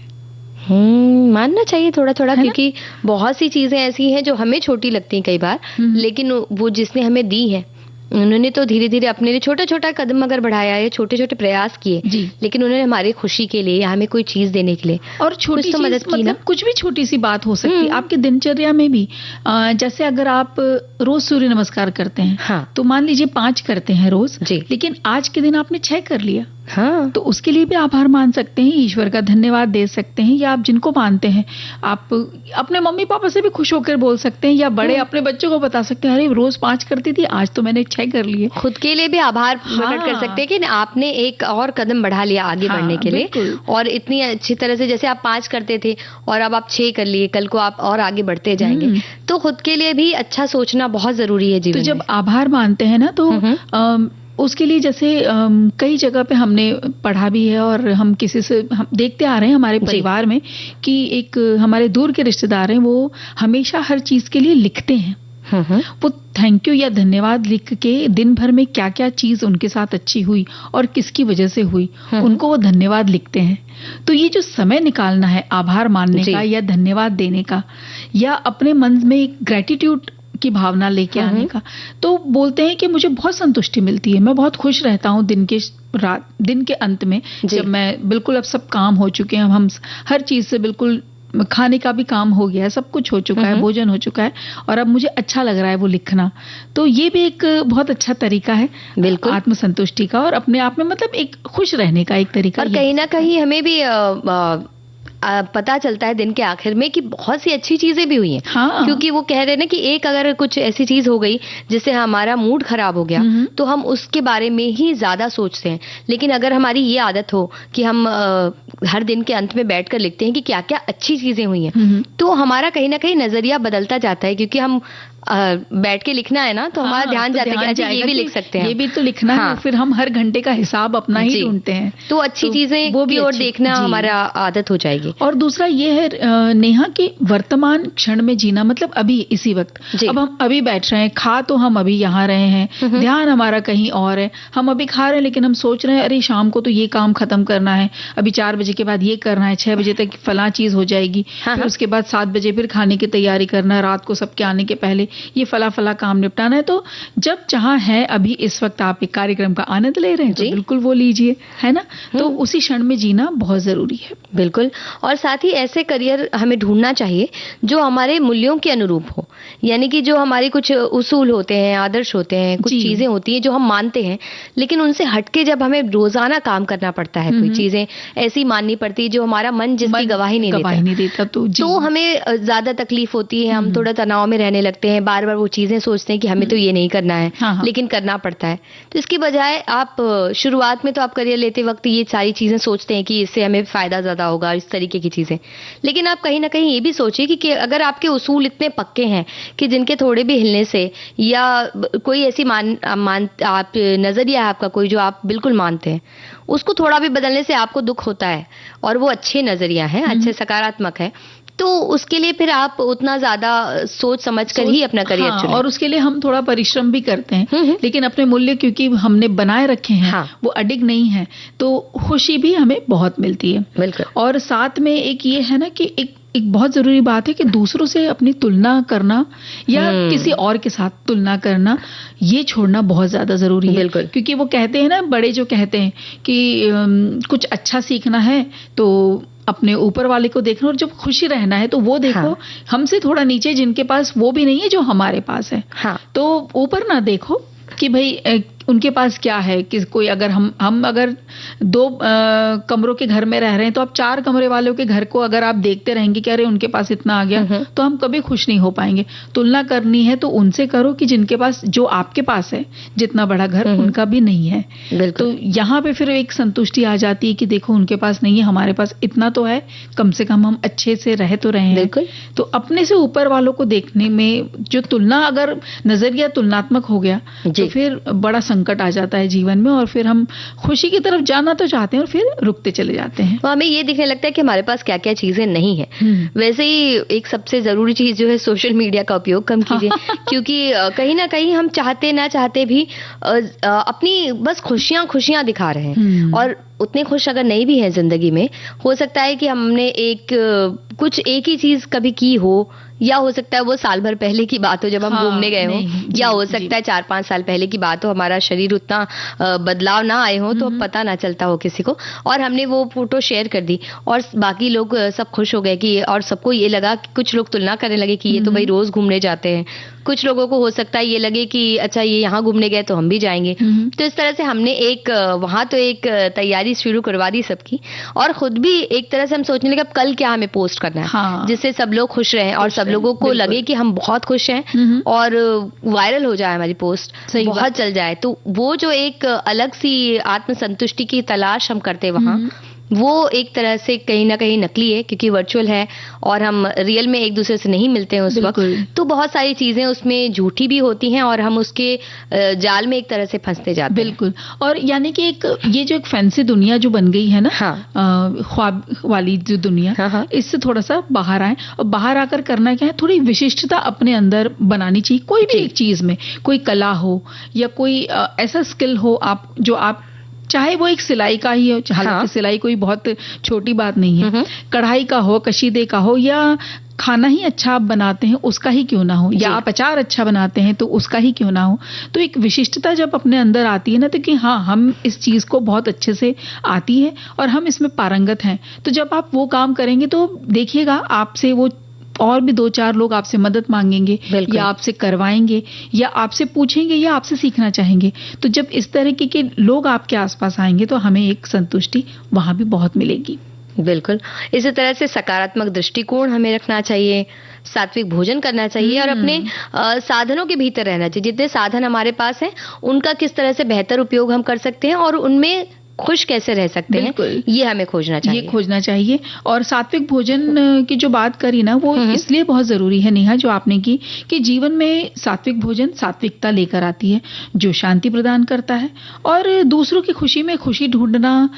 मानना चाहिए थोड़ा थोड़ा, है ना? क्योंकि बहुत सी चीजें ऐसी हैं जो हमें छोटी लगती हैं कई बार, लेकिन वो जिसने हमें दी है उन्होंने तो धीरे धीरे अपने लिए छोटा छोटा कदम अगर बढ़ाया है, छोटे छोटे प्रयास किए, जी। लेकिन उन्होंने हमारी खुशी के लिए या हमें कोई चीज देने के लिए और छोटी कुछ तो चीज मदद की ना। मतलब कुछ भी छोटी सी बात हो सकती है आपकी दिनचर्या में भी। जैसे अगर आप रोज सूर्य नमस्कार करते हैं, हाँ। तो मान लीजिए 5 करते हैं रोज, जी। लेकिन आज के दिन आपने 6 कर लिया, हाँ, तो उसके लिए भी आभार मान सकते हैं, ईश्वर का धन्यवाद दे सकते हैं, या आप जिनको मानते हैं आप अपने मम्मी पापा से भी खुश होकर बोल सकते हैं, या बड़े अपने बच्चों को बता सकते हैं, अरे रोज 5 करती थी, आज तो मैंने 6 कर लिए। खुद के लिए भी आभार प्रकट कर सकते हैं कि आपने एक और कदम बढ़ा लिया आगे हाँ, बढ़ने के लिए, बिल्कुल। और इतनी अच्छी तरह से, जैसे आप 5 करते थे और अब आप 6 कर लिए, कल को आप और आगे बढ़ते जाएंगे, तो खुद के लिए भी अच्छा सोचना बहुत जरूरी है जीवन तो जब में। आभार मानते हैं ना, तो उसके लिए जैसे कई जगह पे हमने पढ़ा भी है, और हम किसी से हम देखते आ रहे हैं हमारे परिवार में कि एक हमारे दूर के रिश्तेदार हैं, वो हमेशा हर चीज के लिए लिखते हैं। वो थैंक यू या धन्यवाद लिख के दिन भर में क्या क्या चीज उनके साथ अच्छी हुई और किसकी वजह से हुई, उनको वो धन्यवाद लिखते हैं। तो ये जो समय निकालना है आभार मानने का या धन्यवाद देने का, या अपने मन में एक ग्रेटिट्यूड की भावना लेके आने का, तो बोलते हैं कि मुझे बहुत संतुष्टि मिलती है, मैं बहुत खुश रहता हूँ दिन के अंत में, जब मैं बिल्कुल अब सब काम हो चुके हैं, हम हर चीज से बिल्कुल, खाने का भी काम हो गया है, सब कुछ हो चुका है, भोजन हो चुका है, और अब मुझे अच्छा लग रहा है वो लिखना। तो ये भी एक बहुत अच्छा तरीका है बिल्कुल आत्मसंतुष्टि का, और अपने आप में मतलब एक खुश रहने का एक तरीका। और कहीं ना कहीं हमें भी पता चलता है दिन के आखिर में कि बहुत सी अच्छी चीजें भी हुई हैं। हाँ। क्योंकि वो कह रहे हैं ना कि एक अगर कुछ ऐसी चीज हो गई जिससे हमारा मूड खराब हो गया, तो हम उसके बारे में ही ज्यादा सोचते हैं, लेकिन अगर हमारी ये आदत हो कि हम हर दिन के अंत में बैठकर लिखते हैं कि क्या क्या अच्छी चीजें हुई हैं, तो हमारा कहीं ना कहीं नजरिया बदलता जाता है, क्योंकि हम बैठ के लिखना है ना, तो हमारा ध्यान जाता है कि अच्छा ये भी लिख सकते हैं, ये भी तो लिखना है, फिर हम हर घंटे का हिसाब अपना ही ढूंढते हैं, तो अच्छी चीजें वो भी और देखना हमारा आदत हो जाएगी। और दूसरा ये है नेहा कि वर्तमान क्षण में जीना, मतलब अभी इसी वक्त, अब हम अभी बैठ रहे हैं, खा तो हम अभी यहाँ रहे हैं, ध्यान हमारा कहीं और है, हम अभी खा रहे हैं लेकिन हम सोच रहे हैं अरे शाम को तो ये काम खत्म करना है, अभी 4 बजे के बाद ये करना है, 6 बजे तक फलां चीज हो जाएगी, फिर उसके बाद 7 बजे फिर खाने की तैयारी करना है, रात को सबके आने के पहले ये फला काम निपटाना है। तो जब जहां है अभी इस वक्त आप एक कार्यक्रम का आनंद ले रहे हैं, तो बिल्कुल वो लीजिए, है ना। तो उसी क्षण में जीना बहुत जरूरी है। बिल्कुल। और साथ ही ऐसे करियर हमें ढूंढना चाहिए जो हमारे मूल्यों के अनुरूप हो, यानी कि जो हमारी कुछ उसूल होते हैं, आदर्श होते हैं, कुछ चीजें होती हैं जो हम मानते हैं, लेकिन उनसे हटके जब हमें रोजाना काम करना पड़ता है, कोई चीजें ऐसी माननी पड़ती है जो हमारा मन जिसकी गवाही नहीं देता, तो हमें ज्यादा तकलीफ होती है, हम थोड़ा तनाव में रहने लगते हैं, बार बार वो चीजें सोचते हैं कि हमें तो ये नहीं करना है, लेकिन करना पड़ता है। तो इसकी बजाय आप शुरुआत में तो आप करियर लेते वक्त ये सारी चीजें सोचते हैं कि इससे हमें फायदा ज्यादा होगा, इस तरीके की चीजें, लेकिन आप कहीं ना कहीं ये भी सोचिए कि अगर आपके उसूल इतने पक्के हैं कि जिनके थोड़े भी हिलने से, या कोई ऐसी आप नजरिया है आपका कोई जो आप बिल्कुल मानते हैं, उसको थोड़ा भी बदलने से आपको दुख होता है और वो अच्छे नजरिया है, अच्छे सकारात्मक है, तो उसके लिए फिर आप उतना ज्यादा सोच समझ कर ही अपना करियर चुनें। और उसके लिए हम थोड़ा परिश्रम भी करते हैं, लेकिन अपने मूल्य क्योंकि हमने बनाए रखे हैं, वो अडिग नहीं है, तो खुशी भी हमें बहुत मिलती है। बिल्कुल। और साथ में एक ये है ना कि एक बहुत जरूरी बात है कि दूसरों से अपनी तुलना करना या किसी और के साथ तुलना करना, ये छोड़ना बहुत ज्यादा जरूरी है। बिल्कुल। क्योंकि वो कहते हैं ना, बड़े जो कहते हैं कि कुछ अच्छा सीखना है तो अपने ऊपर वाले को देखना, और जब खुशी रहना है तो वो देखो हमसे थोड़ा नीचे जिनके पास वो भी नहीं है जो हमारे पास है। तो ऊपर ना देखो कि भाई उनके पास क्या है, कि कोई अगर हम अगर 2 कमरों के घर में रह रहे हैं तो आप 4 कमरे वालों के घर को अगर आप देखते रहेंगे कि अरे उनके पास इतना आ गया, तो हम कभी खुश नहीं हो पाएंगे। तुलना करनी है तो उनसे करो कि जिनके पास, जो आपके पास है जितना बड़ा घर उनका भी नहीं है। तो यहाँ पे फिर एक संतुष्टि आ जाती है कि देखो उनके पास नहीं है, हमारे पास इतना तो है, कम से कम हम अच्छे से रह तो रहे हैं। तो अपने से ऊपर वालों को देखने में जो तुलना, अगर नजरिया तुलनात्मक हो गया तो फिर बड़ा संकट आ जाता है जीवन में, और फिर हम खुशी की तरफ जाना तो चाहते हैं और फिर रुकते चले जाते हैं। तो हमें ये दिखने लगता है कि हमारे पास क्या क्या चीजें नहीं है। वैसे ही एक सबसे जरूरी चीज जो है, सोशल मीडिया का उपयोग कम कीजिए। क्योंकि कहीं ना कहीं हम चाहते ना चाहते भी अपनी बस खुशियां दिखा रहे हैं, और उतने खुश अगर नहीं भी है जिंदगी में, हो सकता है कि हमने कुछ एक ही चीज कभी की हो, या हो सकता है वो साल भर पहले की बात हो जब हम घूमने गए हो, या हो सकता है 4-5 साल पहले की बात हो, हमारा शरीर उतना बदलाव ना आए हो तो पता ना चलता हो किसी को, और हमने वो फोटो शेयर कर दी और बाकी लोग सब खुश हो गए कि, और सबको ये लगा कि कुछ लोग तुलना करने लगे कि ये तो भाई रोज घूमने जाते हैं। कुछ लोगों को हो सकता है ये लगे कि अच्छा ये यहाँ घूमने गए तो हम भी जाएंगे। तो इस तरह से हमने वहां तो एक तैयारी शुरू करवा दी सबकी, और खुद भी एक तरह से हम सोचने लगे अब कल क्या हमें पोस्ट करना है, जिससे सब लोग खुश रहें और सब लोगों को लगे कि हम बहुत खुश हैं, और वायरल हो जाए हमारी पोस्ट, बहुत चल जाए। तो वो जो एक अलग सी आत्मसंतुष्टि की तलाश हम करते वहां, वो एक तरह से कहीं ना कहीं नकली है, क्योंकि वर्चुअल है और हम रियल में एक दूसरे से नहीं मिलते हैं उस वक्त। तो बहुत सारी चीजें उसमें झूठी भी होती हैं और हम उसके जाल में एक तरह से फंसते जाते हैं। बिल्कुल। और यानी कि ये जो एक फैंसी दुनिया जो बन गई है ना, ख्वाब वाली जो दुनिया, इससे थोड़ा सा बाहर आए, और बाहर आकर करना क्या है, थोड़ी विशिष्टता अपने अंदर बनानी चाहिए। कोई भी एक चीज में, कोई कला हो या कोई ऐसा स्किल हो आप जो आप, चाहे वो एक सिलाई का ही हो, हालांकि सिलाई कोई बहुत छोटी बात नहीं है, कढ़ाई का हो, कशीदे का हो, या खाना ही अच्छा आप बनाते हैं उसका ही क्यों ना हो, या आप अचार अच्छा बनाते हैं तो उसका ही क्यों ना हो। तो एक विशिष्टता जब अपने अंदर आती है ना, तो कि हाँ हम इस चीज को बहुत अच्छे से आती है और हम इसमें पारंगत हैं, तो जब आप वो काम करेंगे तो देखिएगा आपसे वो और भी 2-4 लोग आपसे मदद मांगेंगे, या आपसे करवाएंगे, या आपसे पूछेंगे, या आपसे सीखना चाहेंगे। तो जब इस तरह के लोग आपके आसपास आएंगे तो हमें एक संतुष्टि वहां भी बहुत मिलेगी। बिल्कुल। इसी तरह से सकारात्मक दृष्टिकोण हमें रखना चाहिए, सात्विक भोजन करना चाहिए, और अपने साधनों के भीतर रहना चाहिए। जितने साधन हमारे पास हैं उनका किस तरह से बेहतर उपयोग हम कर सकते हैं और उनमें खुश कैसे रह सकते हैं, ये हमें खोजना चाहिए। और सात्विक भोजन की जो बात करी ना, वो इसलिए बहुत जरूरी है नेहा, जो आपने की, कि जीवन में सात्विक भोजन सात्विकता लेकर आती है, जो शांति प्रदान करता है, और दूसरों की खुशी में खुशी ढूंढना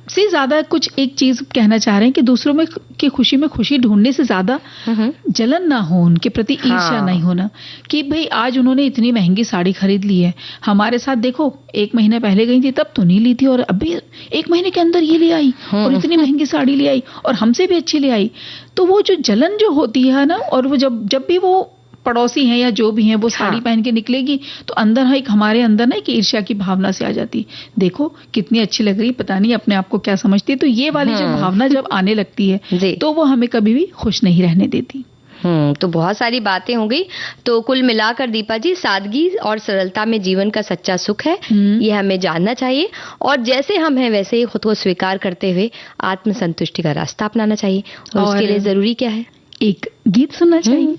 से ज्यादा कुछ एक चीज कहना चाह रहे हैं कि दूसरों में की खुशी में खुशी ढूंढने से ज्यादा जलन ना हो, उनके प्रति ईर्ष्या नहीं होना, कि भाई आज उन्होंने इतनी महंगी साड़ी खरीद ली है, हमारे साथ देखो 1 महीने पहले गई थी तब तो नहीं ली थी, और अभी 1 महीने के अंदर ये ले आई और इतनी महंगी साड़ी ले आई और हमसे भी अच्छी ले आई। तो वो जो जलन जो होती है ना, और वो जब भी वो पड़ोसी हैं या जो भी हैं वो साड़ी पहन के निकलेगी तो अंदर एक हमारे अंदर ना कि ईर्ष्या की भावना से आ जाती, देखो कितनी अच्छी लग रही, पता नहीं अपने आप को क्या समझती है। तो ये वाली जो भावना जब आने लगती है तो वो हमें कभी भी खुश नहीं रहने देती। तो बहुत सारी बातें हो गई। तो कुल मिलाकर दीपा जी, सादगी और सरलता में जीवन का सच्चा सुख है, ये हमें जानना चाहिए, और जैसे हम हैं वैसे ही खुद को स्वीकार करते हुए आत्मसंतुष्टि का रास्ता अपनाना चाहिए। और उसके लिए जरूरी क्या है, एक गीत सुनना चाहिए।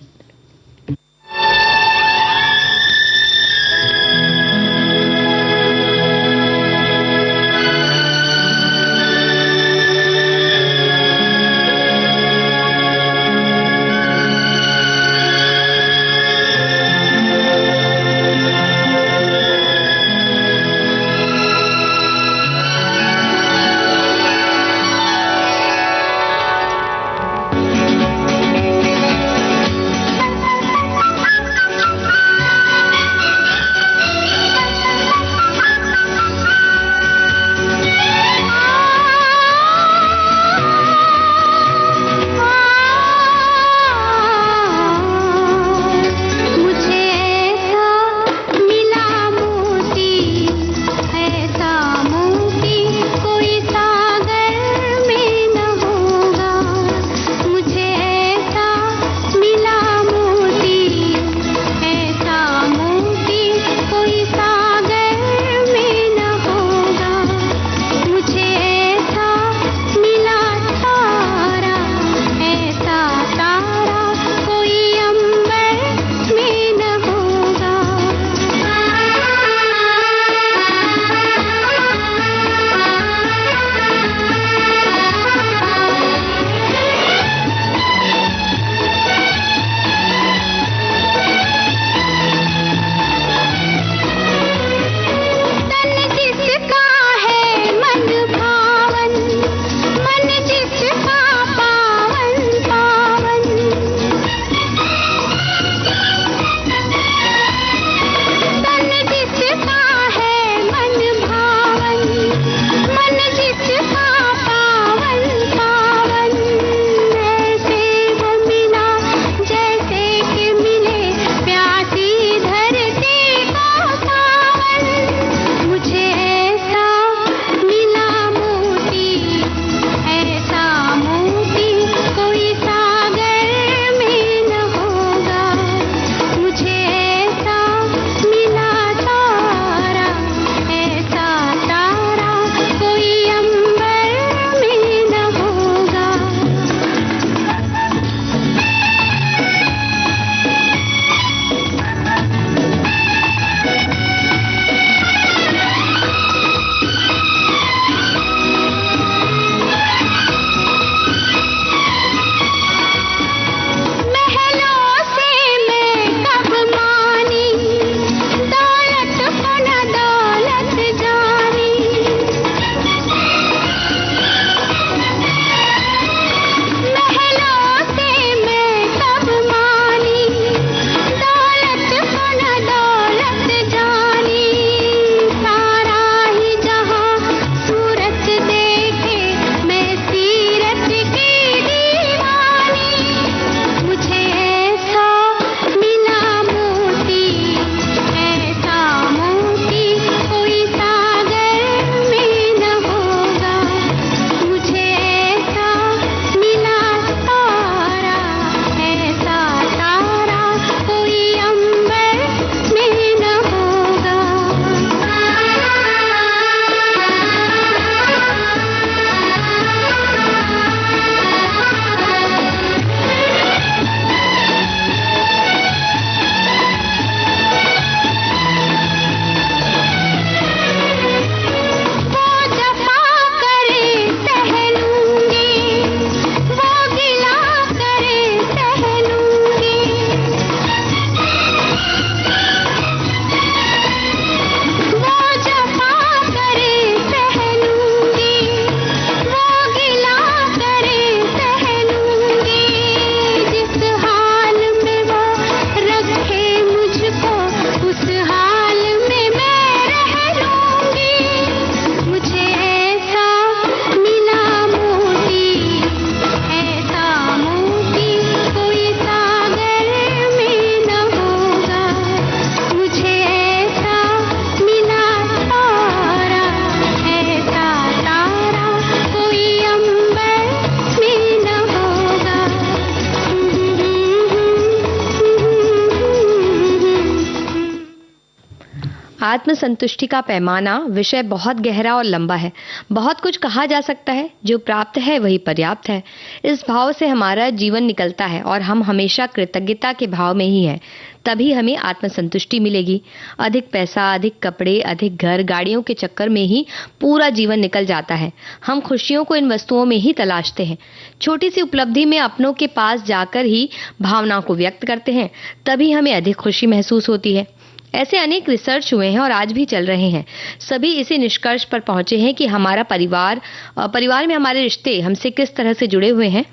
आत्मसंतुष्टि का पैमाना विषय बहुत गहरा और लंबा है। बहुत कुछ कहा जा सकता है, जो प्राप्त है वही पर्याप्त है। इस भाव से हमारा जीवन निकलता है और हम हमेशा कृतज्ञता के भाव में ही हैं। तभी हमें आत्मसंतुष्टि मिलेगी। अधिक पैसा, अधिक कपड़े, अधिक घर, गाड़ियों के चक्कर में ही पूरा जीवन निकल जाता है। हम खुशियों को इन वस्तुओं में ही तलाशते हैं। छोटी सी उपलब्धि में अपनों के पास जाकर ही भावनाओं को व्यक्त करते हैं, तभी हमें अधिक खुशी महसूस होती है। ऐसे अनेक रिसर्च हुए हैं और आज भी चल रहे हैं। सभी इसी निष्कर्ष पर पहुंचे हैं कि हमारा परिवार में हमारे रिश्ते हमसे किस तरह से जुड़े हुए हैं।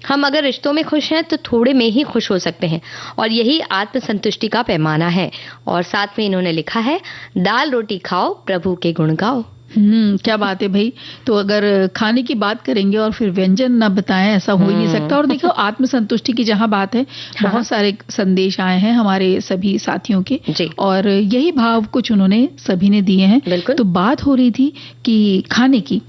हम अगर रिश्तों में खुश हैं तो थोड़े में ही खुश हो सकते हैं, और यही आत्मसंतुष्टि का पैमाना है। और साथ में इन्होंने लिखा है, दाल रोटी खाओ, प्रभु के गुण गाओ। क्या बात है भाई। तो अगर खाने की बात करेंगे और फिर व्यंजन ना बताएं, ऐसा हो ही नहीं सकता। और देखो, आत्मसंतुष्टि की जहां बात है, बहुत सारे संदेश आए हैं हमारे सभी साथियों के, और यही भाव कुछ उन्होंने सभी ने दिए हैं। तो बात हो रही थी कि खाने की,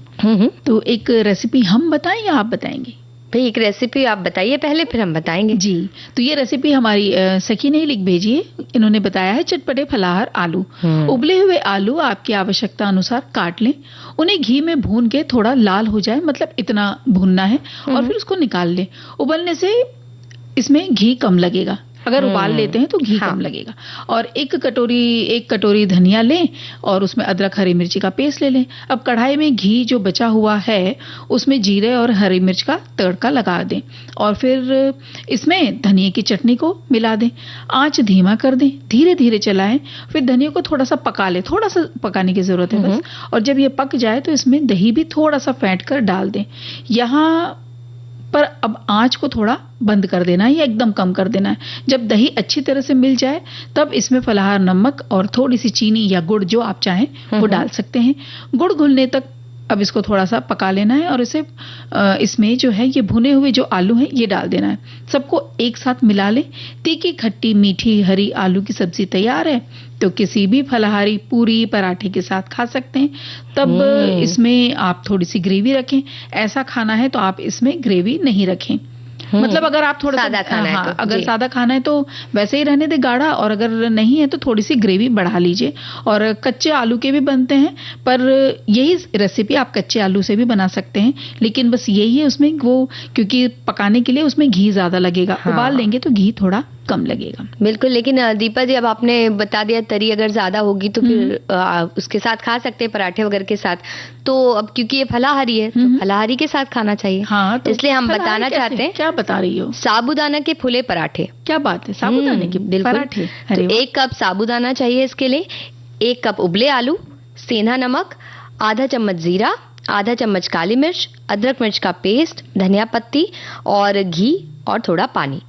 तो एक रेसिपी हम बताएं या आप बताएंगे? भाई, एक रेसिपी आप बताइए पहले, फिर हम बताएंगे। जी, तो ये रेसिपी हमारी सखी ने ही लिख भेजी है। इन्होंने बताया है, चटपटे फलाहार आलू। उबले हुए आलू आपकी आवश्यकता अनुसार काट लें। उन्हें घी में भून के थोड़ा लाल हो जाए, मतलब इतना भूनना है, और फिर उसको निकाल लें। उबलने से इसमें घी कम लगेगा। अगर उबाल लेते हैं तो घी कम लगेगा। और एक कटोरी धनिया लें और उसमें अदरक हरी मिर्ची का पेस्ट ले लें। अब कढ़ाई में घी जो बचा हुआ है उसमें जीरे और हरी मिर्च का तड़का लगा दें, और फिर इसमें धनिया की चटनी को मिला दें। आंच धीमा कर दें, धीरे धीरे चलाएं। फिर धनिया को थोड़ा सा पका लें, थोड़ा सा पकाने की जरूरत है बस। और जब ये पक जाए तो इसमें दही भी थोड़ा सा फेंट कर डाल दें। यहाँ पर अब आंच को थोड़ा बंद कर देना है या एकदम कम कर देना है। जब दही अच्छी तरह से मिल जाए तब इसमें फलाहार नमक और थोड़ी सी चीनी या गुड़, जो आप चाहें वो डाल सकते हैं। गुड़ घुलने तक अब इसको थोड़ा सा पका लेना है, और इसे इसमें जो है ये भुने हुए जो आलू हैं ये डाल देना है। सबको एक साथ मिला लें। तीखी खट्टी मीठी हरी आलू की सब्जी तैयार है। तो किसी भी फलाहारी, पूरी, पराठे के साथ खा सकते हैं। तब इसमें आप थोड़ी सी ग्रेवी रखें। ऐसा खाना है तो आप इसमें ग्रेवी नहीं रखें। मतलब अगर आप थोड़ा सादा खाना है तो, अगर सादा खाना है तो वैसे ही रहने दे गाढ़ा, और अगर नहीं है तो थोड़ी सी ग्रेवी बढ़ा लीजिए। और कच्चे आलू के भी बनते हैं, पर यही रेसिपी आप कच्चे आलू से भी बना सकते हैं। लेकिन बस यही है उसमें, वो क्योंकि पकाने के लिए उसमें घी ज्यादा लगेगा। उबाल लेंगे तो घी थोड़ा कम लगेगा। बिल्कुल। लेकिन दीपा जी, अब आपने बता दिया तरी अगर ज्यादा होगी तो फिर उसके साथ खा सकते हैं, पराठे वगैरह के साथ। तो अब क्योंकि ये फलाहारी है तो फलाहारी के साथ खाना चाहिए। हाँ, तो इसलिए हम बताना चाहते हैं। क्या बता रही हो? साबूदाना के फुले पराठे। क्या बात है, साबूदाने के पराठे। तो 1 कप साबूदाना चाहिए इसके लिए, 1 कप उबले आलू, सेंधा नमक, आधा चम्मच जीरा, आधा चम्मच काली मिर्च, अदरक मिर्च का पेस्ट, धनिया पत्ती और घी और थोड़ा पानी।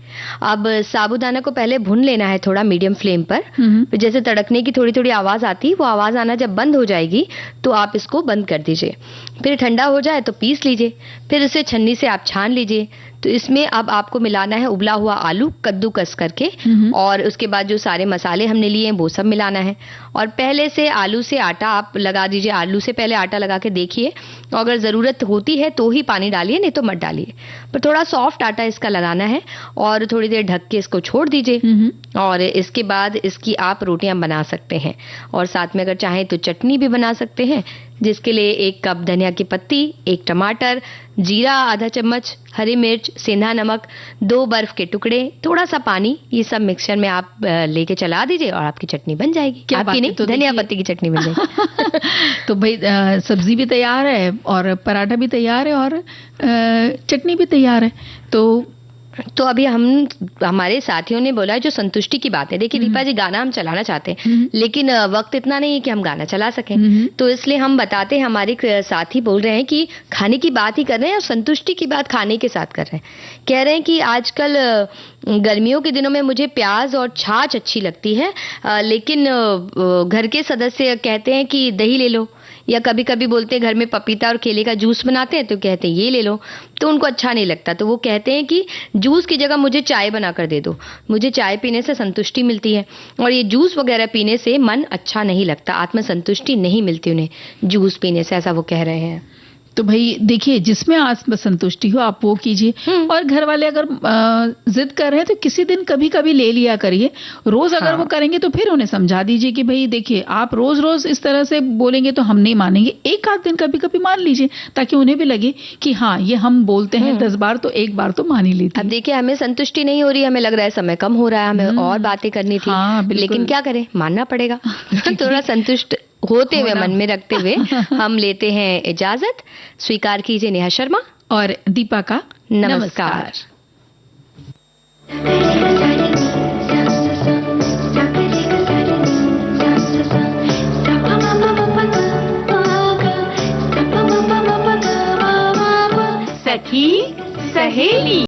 अब साबूदाना को पहले भून लेना है थोड़ा मीडियम फ्लेम पर। फिर जैसे तड़कने की थोड़ी थोड़ी आवाज आती है, वो आवाज आना जब बंद हो जाएगी तो आप इसको बंद कर दीजिए। फिर ठंडा हो जाए तो पीस लीजिए। फिर इसे छन्नी से आप छान लीजिए। तो इसमें अब आपको मिलाना है उबला हुआ आलू कद्दूकस करके, और उसके बाद जो सारे मसाले हमने लिए हैं वो सब मिलाना है। और पहले से आलू से आटा आप लगा दीजिए। आलू से पहले आटा लगा के देखिए, और अगर जरूरत होती है तो ही पानी डालिए, नहीं तो मत डालिए। पर थोड़ा सॉफ्ट आटा इसका लगाना है, और थोड़ी देर ढक के इसको छोड़ दीजिए। और इसके बाद इसकी आप रोटियां बना सकते हैं, और साथ में अगर चाहें तो चटनी भी बना सकते हैं, जिसके लिए 1 कप धनिया की पत्ती, 1 टमाटर, जीरा आधा चम्मच, हरी मिर्च, सेंधा नमक, 2 बर्फ के टुकड़े, थोड़ा सा पानी, ये सब मिक्सचर में आप लेके चला दीजिए और आपकी चटनी बन जाएगी। क्या आपकी नहीं, तो धनिया पत्ती की चटनी बन जाएगी। तो भाई, सब्जी भी तैयार है और पराठा भी तैयार है और चटनी भी तैयार है। तो अभी हमारे साथियों ने बोला जो संतुष्टि की बात है। देखिए दीपा जी, गाना हम चलाना चाहते हैं, लेकिन वक्त इतना नहीं है कि हम गाना चला सकें। तो इसलिए हम बताते हैं, हमारे साथी बोल रहे हैं कि खाने की बात ही कर रहे हैं और संतुष्टि की बात खाने के साथ कर रहे हैं। कह रहे हैं कि आजकल गर्मियों के दिनों में मुझे प्याज और छाछ अच्छी लगती है, लेकिन घर के सदस्य कहते हैं कि दही ले लो, या कभी कभी बोलते हैं घर में पपीता और केले का जूस बनाते हैं तो कहते हैं ये ले लो, तो उनको अच्छा नहीं लगता। तो वो कहते हैं कि जूस की जगह मुझे चाय बना कर दे दो, मुझे चाय पीने से संतुष्टि मिलती है, और ये जूस वगैरह पीने से मन अच्छा नहीं लगता, आत्मसंतुष्टि नहीं मिलती उन्हें जूस पीने से, ऐसा वो कह रहे हैं। तो भाई देखिए, जिसमें आत्म संतुष्टि हो आप वो कीजिए। और घर वाले अगर जिद कर रहे हैं तो किसी दिन कभी कभी ले लिया करिए। रोज अगर वो करेंगे तो फिर उन्हें समझा दीजिए कि भाई देखिए, आप रोज रोज इस तरह से बोलेंगे तो हम नहीं मानेंगे, एक आध दिन कभी कभी मान लीजिए, ताकि उन्हें भी लगे कि हाँ, ये हम बोलते हैं 10 बार तो एक बार तो मान ही लेते अब हैं। देखिए, हमें संतुष्टि नहीं हो रही, हमें लग रहा है समय कम हो रहा है, हमें और बातें करनी थी। हाँ, बिल्कुल। लेकिन क्या करें, मानना पड़ेगा। थोड़ा संतुष्ट होते हुए, मन में रखते हुए हम लेते हैं इजाजत। स्वीकार कीजिए नेहा शर्मा और दीपा का नमस्कार। सखी सहेली।